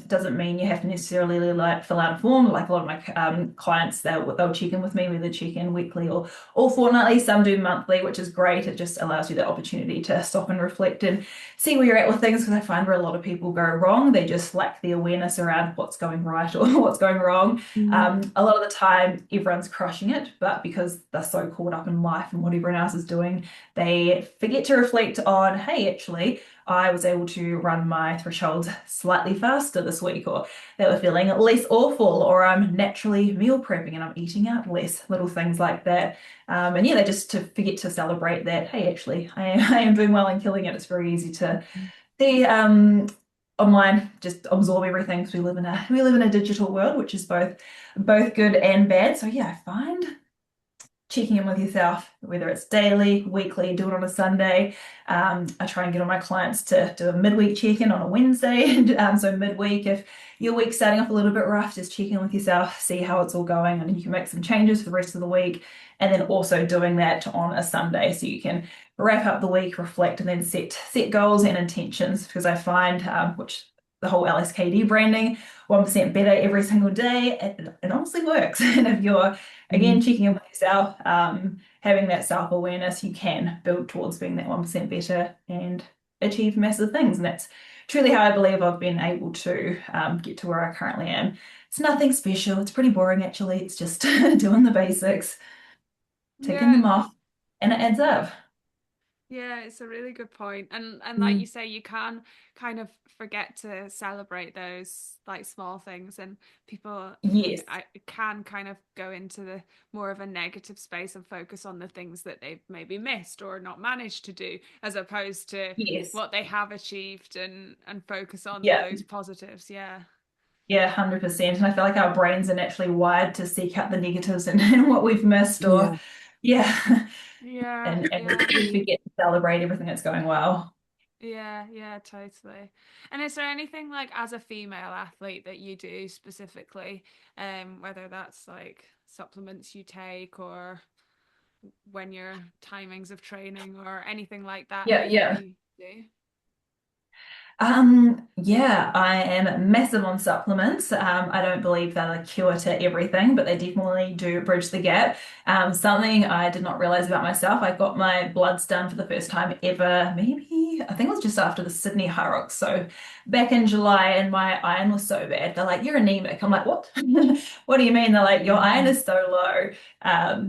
doesn't mean you have to necessarily like fill out a form. Like a lot of my clients, they'll check in with me, whether check in weekly or fortnightly. Some do monthly, which is great. It just allows you the opportunity to stop and reflect and see where you're at with things. Because I find where a lot of people go wrong, they just lack the awareness around what's going right or what's going wrong. Mm. A lot of the time, everyone's crushing it, but because they're so caught up in life and what everyone else is doing, they forget to reflect on, hey, actually, I was able to run my thresholds slightly faster this week, or they were feeling less awful, or I'm naturally meal prepping and I'm eating out less, little things like that. And yeah, they just to forget to celebrate that, hey, actually, I am doing well and killing it. It's very easy to see online just absorb everything because we live in a digital world, which is both good and bad. So yeah, I find checking in with yourself, whether it's daily, weekly, do it on a Sunday. I try and get all my clients to do a midweek check-in on a Wednesday. So midweek, if your week's starting off a little bit rough, just check in with yourself, see how it's all going, and you can make some changes for the rest of the week. And then also doing that on a Sunday, so you can wrap up the week, reflect, and then set goals and intentions. Because I find, which the whole LSKD branding, 1% better every single day, it honestly works. And if you're Mm. again, checking in with yourself, having that self-awareness, you can build towards being that 1% better and achieve massive things. And that's truly how I believe I've been able to get to where I currently am. It's nothing special. It's pretty boring, actually. It's just doing the basics, ticking yeah, them off, and it adds up. Yeah, it's a really good point. And like you Mm. say, you can kind of forget to celebrate those like small things, and people Yes, I can kind of go into the more of a negative space and focus on the things that they've maybe missed or not managed to do, as opposed to yes, what they have achieved and focus on yeah, those positives. Yeah. yeah, 100%. And I feel like our brains are naturally wired to seek out the negatives and what we've missed, or Yeah. yeah, Yeah, and yeah. we forget to celebrate everything that's going well. Yeah, yeah, totally. And is there anything like as a female athlete that you do specifically, whether that's like supplements you take or when your timings of training or anything like that Yeah, that yeah. you do? Yeah, I am massive on supplements. I don't believe they're the cure to everything, but they definitely do bridge the gap. Something I did not realize about myself, I got my bloods done for the first time ever, maybe, I think it was just after the Sydney High Rocks. So back in July, and my iron was so bad. They're like, you're anemic. I'm like, what? What do you mean? They're like, your iron Mm. is so low.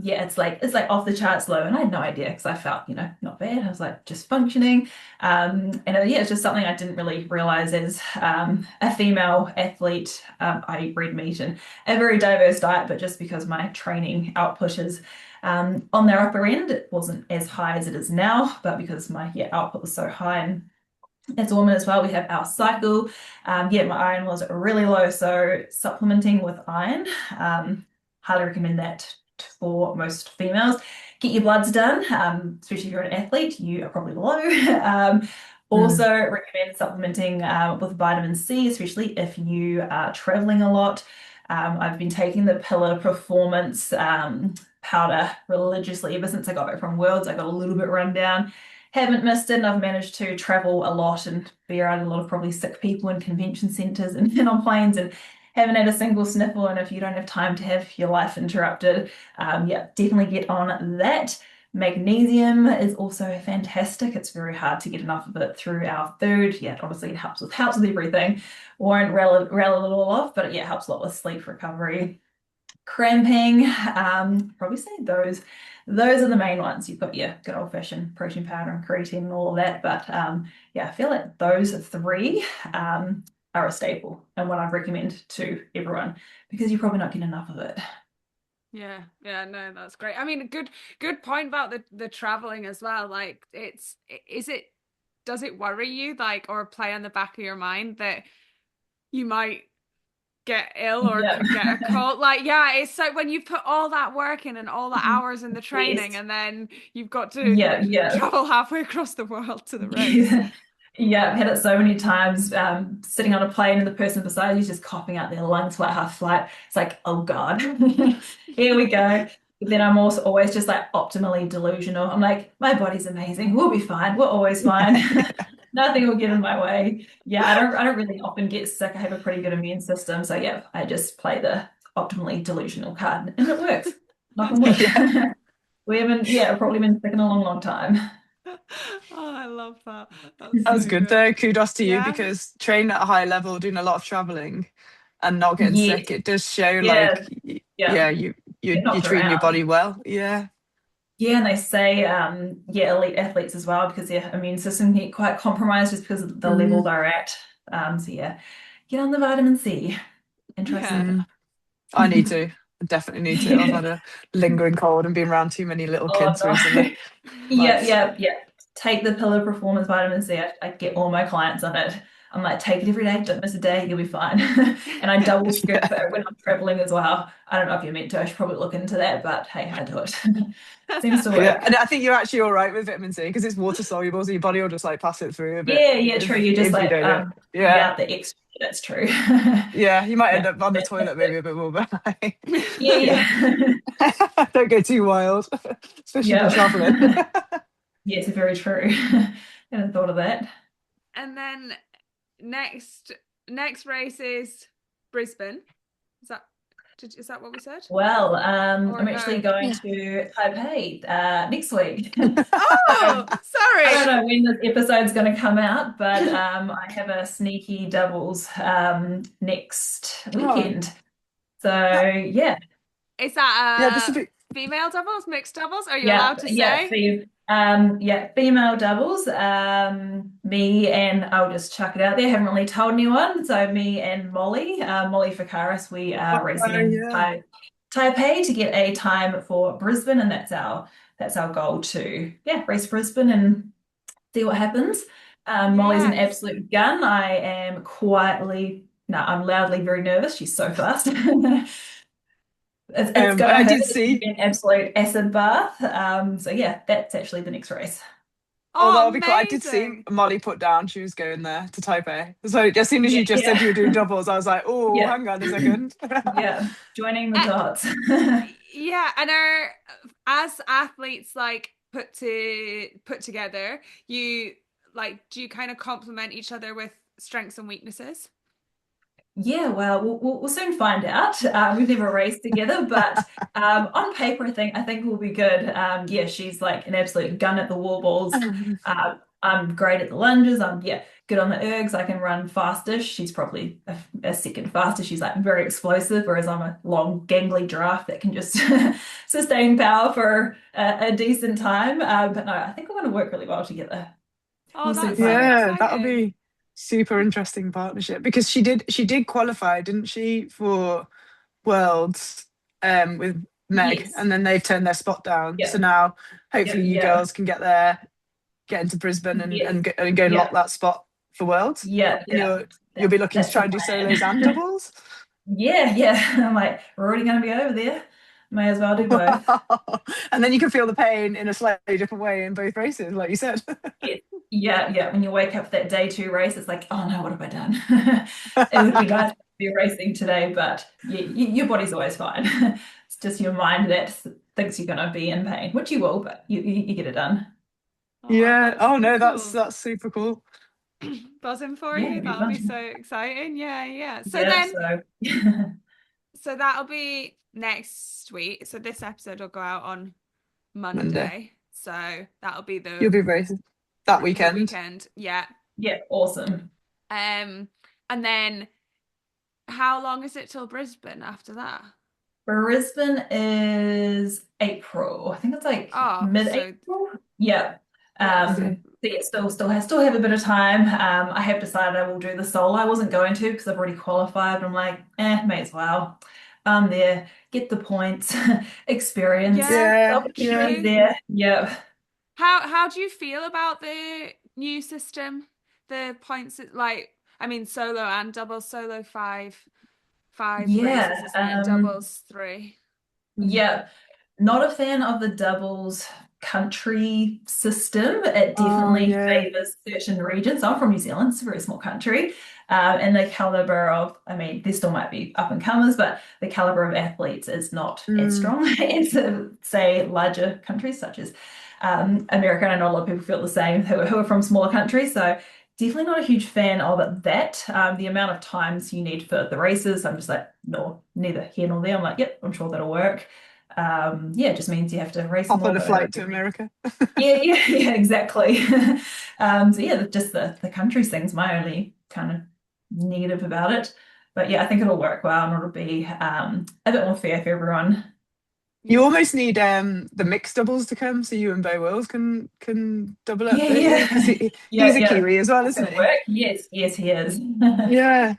Yeah, it's like off the charts low. And I had no idea because I felt, not bad. I was like just functioning. Yeah, it's just something I didn't really realize as a female athlete. I eat red meat and a very diverse diet, but just because my training output is on their upper end, it wasn't as high as it is now, but because my output was so high. And as a woman as well, we have our cycle. My iron was really low, so supplementing with iron, highly recommend that for most females. Get your bloods done, especially if you're an athlete, you are probably low. Mm. Also recommend supplementing with vitamin C, especially if you are traveling a lot. I've been taking the Pillar Performance powder religiously ever since I got back from Worlds. I got a little bit run down. Haven't missed it, and I've managed to travel a lot and be around a lot of probably sick people in convention centres and on planes, and haven't had a single sniffle. And if you don't have time to have your life interrupted, definitely get on that. Magnesium is also fantastic. It's very hard to get enough of it through our food. Yeah, obviously it helps with everything. Won't rattle it all off, but yeah, it helps a lot with sleep recovery. Cramping, probably say those are the main ones. You've got your good old-fashioned protein powder and creatine and all of that, but I feel like those three are a staple and what I'd recommend to everyone because you're probably not getting enough of it. Yeah, yeah, no, that's great. I mean, good point about the traveling as well. Like is it does it worry you like or play on the back of your mind that you might get ill or Yeah. could get a cold? Like, yeah, it's so when you put all that work in and all the hours in the training Yes. and then you've got to Yeah, yeah. travel halfway across the world to the race. Yeah, yeah, I've had it so many times. Sitting on a plane and the person beside you is just coughing out their lungs for like half flight. It's like, oh God, here we go. But then I'm also always just like optimally delusional. I'm like, my body's amazing. We'll be fine. We're always fine. Nothing will get in my way. Yeah, I don't really often get sick. I have a pretty good immune system. So yeah, I just play the optimally delusional card and it works. Knock on wood. Yeah. We haven't, probably been sick in a long, long time. Oh, I love that. That's That was so good good. though. Kudos to you Yeah. because training at a high level, doing a lot of traveling and not getting Yes, sick, it does show yeah, like yeah. yeah, Get you're knocked treating your around. body well. Yeah. Yeah, and they say, elite athletes as well because their immune system can get quite compromised just because of the level Mm. they're at. So yeah, get on the vitamin C and try Yeah. sleeping. Mm. I need to. I definitely need to. I've had a lingering cold and been around too many little Oh kids recently. no. Like, Yeah, yeah, yeah. Take the Pillar Performance Vitamin C. I get all my clients on it. I'm like, take it every day, don't miss a day, you'll be fine. And I double scoop yeah. it when I'm traveling as well. I don't know if you're meant to, I should probably look into that, but hey, I do it. Seems to Yeah. work. And I think you're actually all right with vitamin C because it's water soluble, so your body will just like pass it through a bit Yeah, yeah, true. You just if you like don't do it. put Yeah. out the extra. That's true. Yeah. You might Yeah, end up on the toilet maybe fantastic. a bit more, but like, Yeah, yeah. yeah. Don't go too wild, especially if you're traveling. Yeah. Yes, very true. Hadn't thought of that. And then next next race is Brisbane. Is that is that what we said? Well, Or I'm actually no? going to Taipei next week. So Oh, I don't sorry. know when this episode's going to come out, but I have a sneaky doubles next Oh, weekend. So that, yeah, Is yeah, this that would be. female doubles, mixed doubles? Are you yeah, allowed to yeah, say? Yeah, female doubles. Me and I'll just chuck it out there. Haven't really told anyone. So me and Molly, Molly Fakaris, we are racing Oh in yeah. Taipei to get a time for Brisbane, and that's our goal to race Brisbane and see what happens. Molly's an Yes. absolute gun. I am quietly, no, I'm loudly very nervous. She's so fast. It's gonna I hurt. did It's gonna see. be an absolute acid bath. So yeah, that's actually the next race. Oh, Oh, that'll be cool. I did see amazing. Molly put down she was going there to Taipei. So as soon as Yeah, you just said you were doing yeah, doubles, I was like, oh, yeah, hang on a second. yeah. Joining the Uh, dots. yeah, and are as athletes like put together, you like do you kind of complement each other with strengths and weaknesses? Yeah, well, we'll soon find out. We've never raced together, but on paper, I think we'll be good. Yeah, she's like an absolute gun at the wall balls. I'm great at the lunges. I'm good on the ergs. I can run faster. She's probably a second faster. She's like very explosive, whereas I'm a long, gangly giraffe that can just sustain power for a decent time. But no, I think we're going to work really well together. Oh, We'll soon that's find so out. Yeah, that'll exciting. be super interesting partnership because she did qualify, didn't she, for Worlds with Meg, Yes. and then they've turned their spot down. So Yeah. now Yeah. hopefully you Yeah. girls can get there, get into Brisbane and Yes. and go and lock Yeah. that spot for Worlds. Yeah, And yeah. you'll be looking to That's the try and do solos and plan. doubles. Yeah, yeah. I'm like, we're already going to be over there. May as well do both. And then you can feel the pain in a slightly different way in both races, like you said. Yeah, yeah, yeah. When you wake up for that day two race, it's like, oh no, what have I done? It would be nice to be racing today, but your body's always fine. It's just your mind that thinks you're going to be in pain, which you will, but you get it done. Oh, Yeah. that's Oh so no, that's cool. that's super cool. Buzzing for Yeah, you. it'd be That'll be so fun. exciting. Yeah, yeah. So Yeah, then, so so that'll be next week. So this episode will go out on Monday. Monday. So that'll be You'll be racing that the weekend. weekend. Yeah. yeah, awesome. And then how long is it till Brisbane after that? Brisbane is April. I think it's like Oh, so mid-April. Yeah. yes. Lovely. So yeah, still have a bit of time. I have decided I will do the solo. I wasn't going to because I've already qualified. I'm like, may as well. There, get the points, experience, Yeah, the Yeah, yeah. opportunities true. there. Yeah. How do you feel about the new system? The points like I mean solo and double solo five races, Yeah. isn't it? And doubles three. Yeah. Not a fan of the doubles country system. It Oh definitely yeah. favors certain regions. I'm from New Zealand, it's a very small country. And the caliber of, I mean, there still might be up and comers, but the caliber of athletes is not as Mm. strong as, say, larger countries such as America. And I know a lot of people feel the same who are from smaller countries. So definitely not a huge fan of that. The amount of times you need for the races, I'm just like, no, neither here nor there. I'm like, yep, I'm sure that'll work. Yeah, it just means you have to race Hop more, on a go to flight to every region. America. Yeah, yeah, yeah, exactly. So yeah, just the countries thing's my only kind of negative about it. But yeah, I think it'll work well and it'll be a bit more fair for everyone. You Yeah. almost need the mixed doubles to come so you and Bo Wills can double up, Yeah, don't you? Because yeah. Yeah, he's a yeah. Kiwi as well, That's isn't gonna he? work. Yes, yes, he is. Yeah.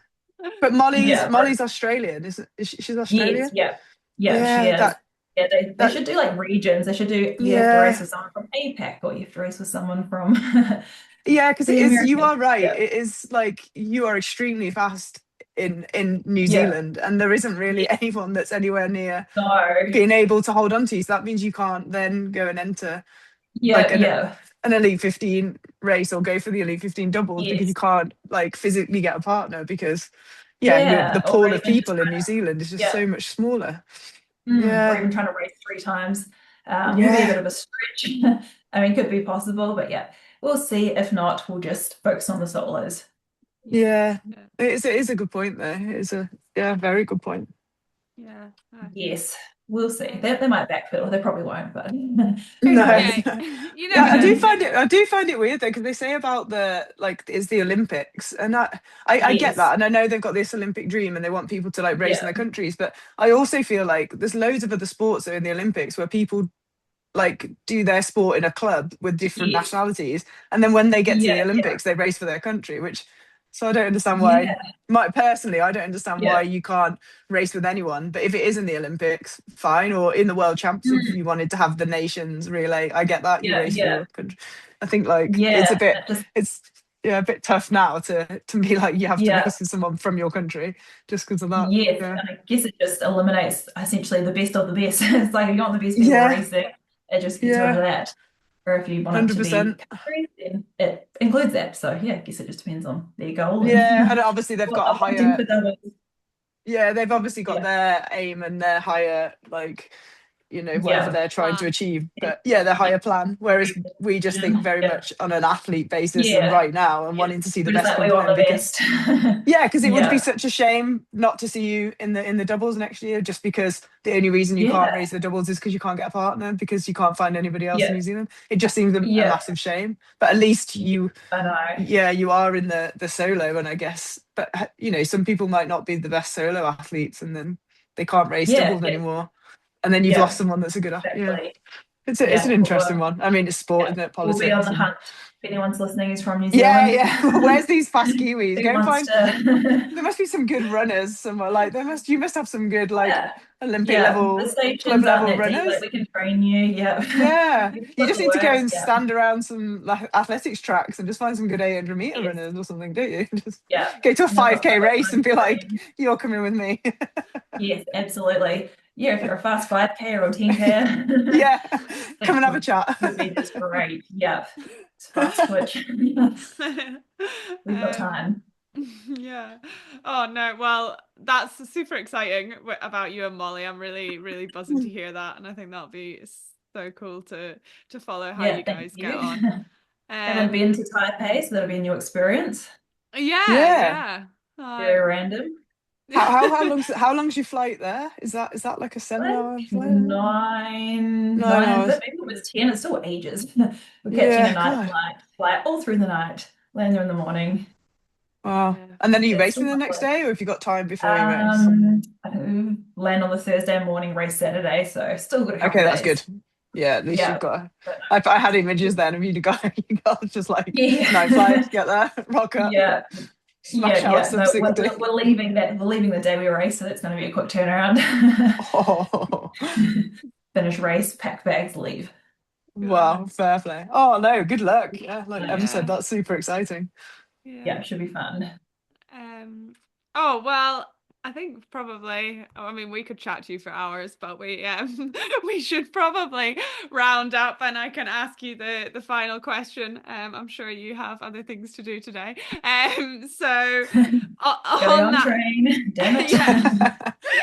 But Molly's Yeah, Molly's Australian, she's yes, Australian? yeah. Yeah, she Yeah, is. Yeah, they that should do like regions. They should do you have to race yeah. with someone from APAC or you have to race with someone from Yeah, because it the is, you Americas. are right. Yeah. It is like you are extremely fast in New Yeah. Zealand, and there isn't really Yes. anyone that's anywhere near No. being able to hold on to you. So that means you can't then go and enter like Yeah, yeah. an Elite 15 race or go for the Elite 15 doubles because you Yes. can't like physically get a partner because the Yeah. Or pool of even just people in New Zealand is just yeah. so much smaller. Or Yeah, even trying to race three times will be a bit yeah, of a stretch. I mean, could be possible, but yeah, we'll see. If not, we'll just focus on the solos. Yeah. yeah. Yeah. It is a good point there. It is a very good point. Yeah. I think Yes, we'll see. yeah. They might backfill. They probably won't, but who No, knows? Yeah. no. You Yeah, never know. You never I know. do find it weird though because they say about the like it's the Olympics, and I get Yes. that, and I know they've got this Olympic dream and they want people to like race in Yeah. their countries, but I also feel like there's loads of other sports that are in the Olympics where people like do their sport in a club with different Yes. nationalities, and then when they get to the Yeah, Olympics they race for their country, which, so I don't understand why, yeah, personally I don't understand why yeah. you can't race with anyone. But if it is in the Olympics, fine, or in the World Champs, if Mm, you wanted to have the nations relay, I get that, you yeah, race for yeah, your country. I think like yeah. it's a bit, It just it's yeah, a bit tough now to be like you have to yeah. race with someone from your country just because of that. Yes, Yeah, and I guess it just eliminates essentially the best of the best. It's like if you want the best people yeah, racing, it just gets rid of yeah, that. Or if you want it to be 100%. countries, then it includes that. So yeah, I guess it just depends on their goal Yeah, and and obviously they've what got a they're wanting higher, for doubles. yeah, they've obviously got Yeah, their aim and their higher, like, whatever yeah, they're trying to Plan. achieve. and, But yeah, their yeah, higher plan. Whereas we just think very yeah, much on an athlete basis and yeah, right now and yeah. wanting to see the We're just best like we people want in, the because best. yeah, because it would be Yeah, such a shame not to see you in the doubles next year, just because the only reason you can't yeah, race the doubles is because you can't get a partner, because you can't find anybody else in yeah, New Zealand. It just seems a yeah, massive shame. But at least yeah. I know. yeah, you are in the solo, and I guess, but some people might not be the best solo athletes, and then they can't race Yeah, doubles yeah, anymore, and then you've lost yeah, someone that's a good yeah. exactly. It's an Yeah, interesting one. I mean, it's sport, yeah, isn't it? we'll be on Politics the and hunt. If anyone's listening is from New yeah, Zealand, yeah. Where's these fast Kiwis? who Go and wants find. to? There must be some good runners somewhere. Like you must have some good like Yeah, Olympic yeah. The level, club stations aren't level that deep. Like runners. we can train you. Yeah, Yeah, you you put just the need to go work. and Yeah, stand around some like athletics tracks and just find some good 800-meter yes, runners or something, don't you? Just yeah. go to a And they've got 5K quite a race time and be like, frame. "You're coming with me." Yes, absolutely. Yeah, if you're a fast 5K or a 10K, Yeah, I come think and have a chat. would be just great. Yeah, it's fast twitch. We've got um time. yeah. Oh no, well, that's super exciting about you and Molly. I'm really, really buzzing to hear that, and I think that'll be so cool to follow how Yeah, you thank guys get you. on. Haven't been um to Taipei, so that'll be a new experience. yeah, Yeah. yeah. Very random. How long's your flight there? Is that like a 7 hour Like flight? nine Nine and a hours. bit, maybe it was 10, it's still ages. We're catching a Yeah, night God. flight, flight all through the night, land there in the morning. Wow. Yeah. And then are you It's still racing the not next like day, or have you got time before you race? I think we land on the Thursday morning, race Saturday, so still got a couple Okay, of that's good. days. Yeah, at least you've Yeah. got. But I had images then of you guys, you guys just like night yeah. flight, get there, rock up, Yeah. Yeah, smash out yeah. sub No, we're, 60. we're we're leaving that. We're leaving the day we race, so it's going to be a quick turnaround. Oh, Finish race, pack bags, leave. wow, fair play. Oh no, good luck. Yeah, like Em said, Yeah. that's super exciting. Yeah, Yeah. should be fun. Um, oh, well, I think probably, I mean, we could chat to you for hours, but we should probably round up and I can ask you the final question. I'm sure you have other things to do today. So Go on on that, train. Damn it. yeah,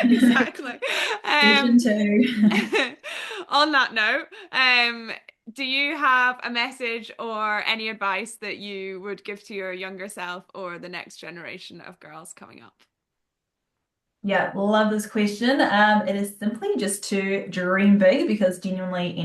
exactly. Session Um, two. on that note, do you have a message or any advice that you would give to your younger self or the next generation of girls coming up? Yeah, love this question. It is simply just to dream big because genuinely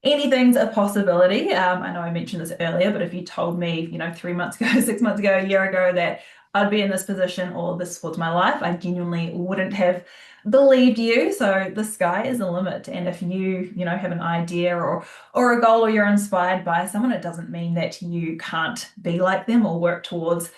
anything's a possibility. I know I mentioned this earlier, but if you told me, 3 months ago, 6 months ago, a year ago that I'd be in this position or this was my life, I genuinely wouldn't have believed you. So the sky is the limit. And if you have an idea or a goal or you're inspired by someone, it doesn't mean that you can't be like them or work towards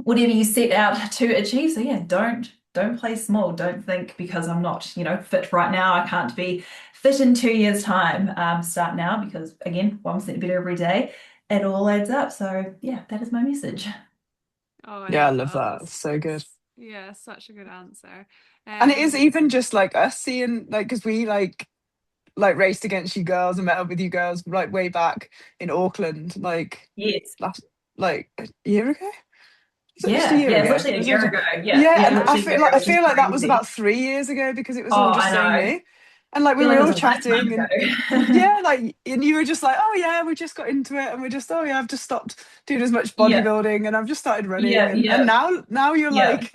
whatever you set out to achieve. So yeah, don't play small. Don't think because I'm not, fit right now, I can't be fit in 2 years' time. Start now because again, 1% better every day. It all adds up. So yeah, that is my message. Oh, I Yeah, I love love that. that. It's so good. Yeah, such a good answer. And it is Um, even just like us seeing, like, because we like raced against you girls and met up with you girls like way back in Auckland, like Yes. last, like a year ago. Was it just a Yeah. year Yeah. It's ago? literally a Was year it? ago. Yeah. Yeah, Yeah. and yeah. Literally a year ago, I which is feel like that was crazy. about 3 years ago, because it was all Oh, just I so know. new, and like I we feel were like it all was a lifetime chatting, and ago. yeah, like, and you were just like, oh yeah, we just got into it, and we're just, oh yeah, I've just stopped doing as much Yeah. bodybuilding, and I've just started running, Yeah. and Yeah. now you're Yeah. like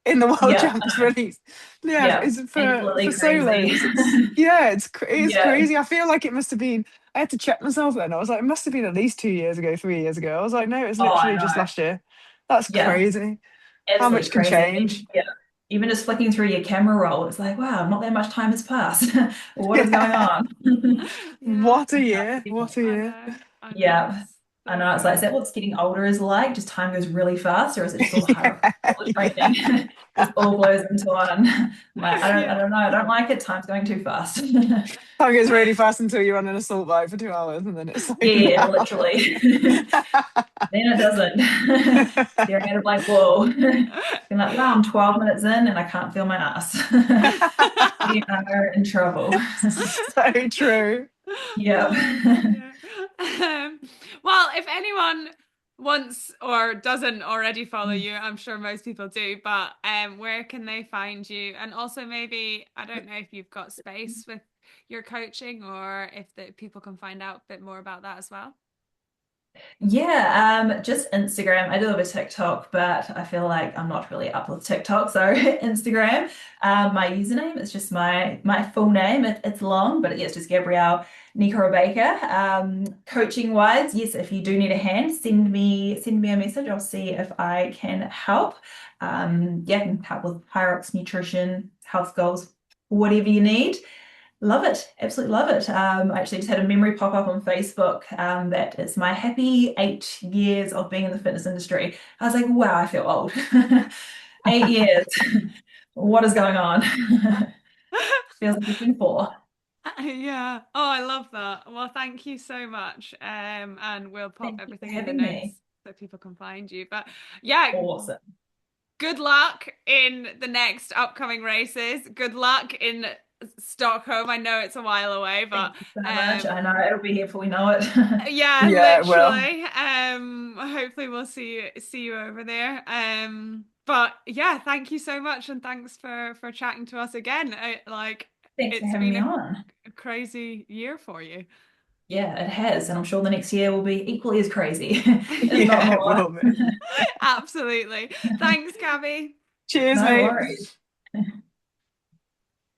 in the world Yeah. I champs know. really. Yeah, Yeah. is it Absolutely for crazy. solos? It's yeah, it's Yeah. crazy. I feel like it must have been. I had to check myself then. I was like, it must have been at least 2 years ago, 3 years ago. I was like, no, it's Oh, I literally just know. last year. That's Yeah. crazy. How Absolutely much can crazy. change? Yeah. even just flicking through your camera roll, it's like, wow, not that much time has passed. What is going on? Yeah, What a year. What a I year. know. I know. Yeah. I So know. It's like, is that crazy. what getting older is like? Just time goes really fast, or is it just all the hard Yeah, all the yeah. training? Just all blows into one. I'm like, I Yeah. don't know. I don't like it. Time's going too fast. Time goes really fast until you're on an assault bike for 2 hours and then it's like, Yeah, now. literally. Then it doesn't. Staring at it like, whoa. Being like, wow, I'm 12 minutes in and I can't feel my ass. We are in trouble. So true. Yep. Oh dear. Um, well, if anyone wants or doesn't already follow you, I'm sure most people do, but where can they find you? And also maybe, I don't know if you've got space with your coaching or if the people can find out a bit more about that as well. Yeah, just Instagram. I do have a TikTok, but I feel like I'm not really up with TikTok. So Instagram. My username is just my full name. It's long, but yeah, it's just Gabrielle Nikora-Baker. Coaching wise, yes, if you do need a hand, send me a message. I'll see if I can help. Yeah, I can help with high nutrition, health goals, whatever you need. Love it. Absolutely love it. I actually just had a memory pop up on Facebook that it's my happy 8 years of being in the fitness industry. I was like, wow, I feel old. 8 years. What is going on? Feels like it's been four. Yeah. Oh, I love that. Well, thank you so much. And we'll pop Thank you for everything in the having me. notes so people can find you. But yeah, Awesome. good luck in the next upcoming races. Good luck in Stockholm. I know it's a while away, but Thank you so much. I um know it'll be here before we know it. yeah, Yeah, well, literally. Hopefully we'll see you over there. But yeah, thank you so much and thanks for chatting to us again. Thanks for It's having been me on. a crazy year for you. Yeah, it has. And I'm sure the next year will be equally as crazy, if not yeah, it more. will be. Absolutely. Thanks, Gabby. Cheers, No mate. worries.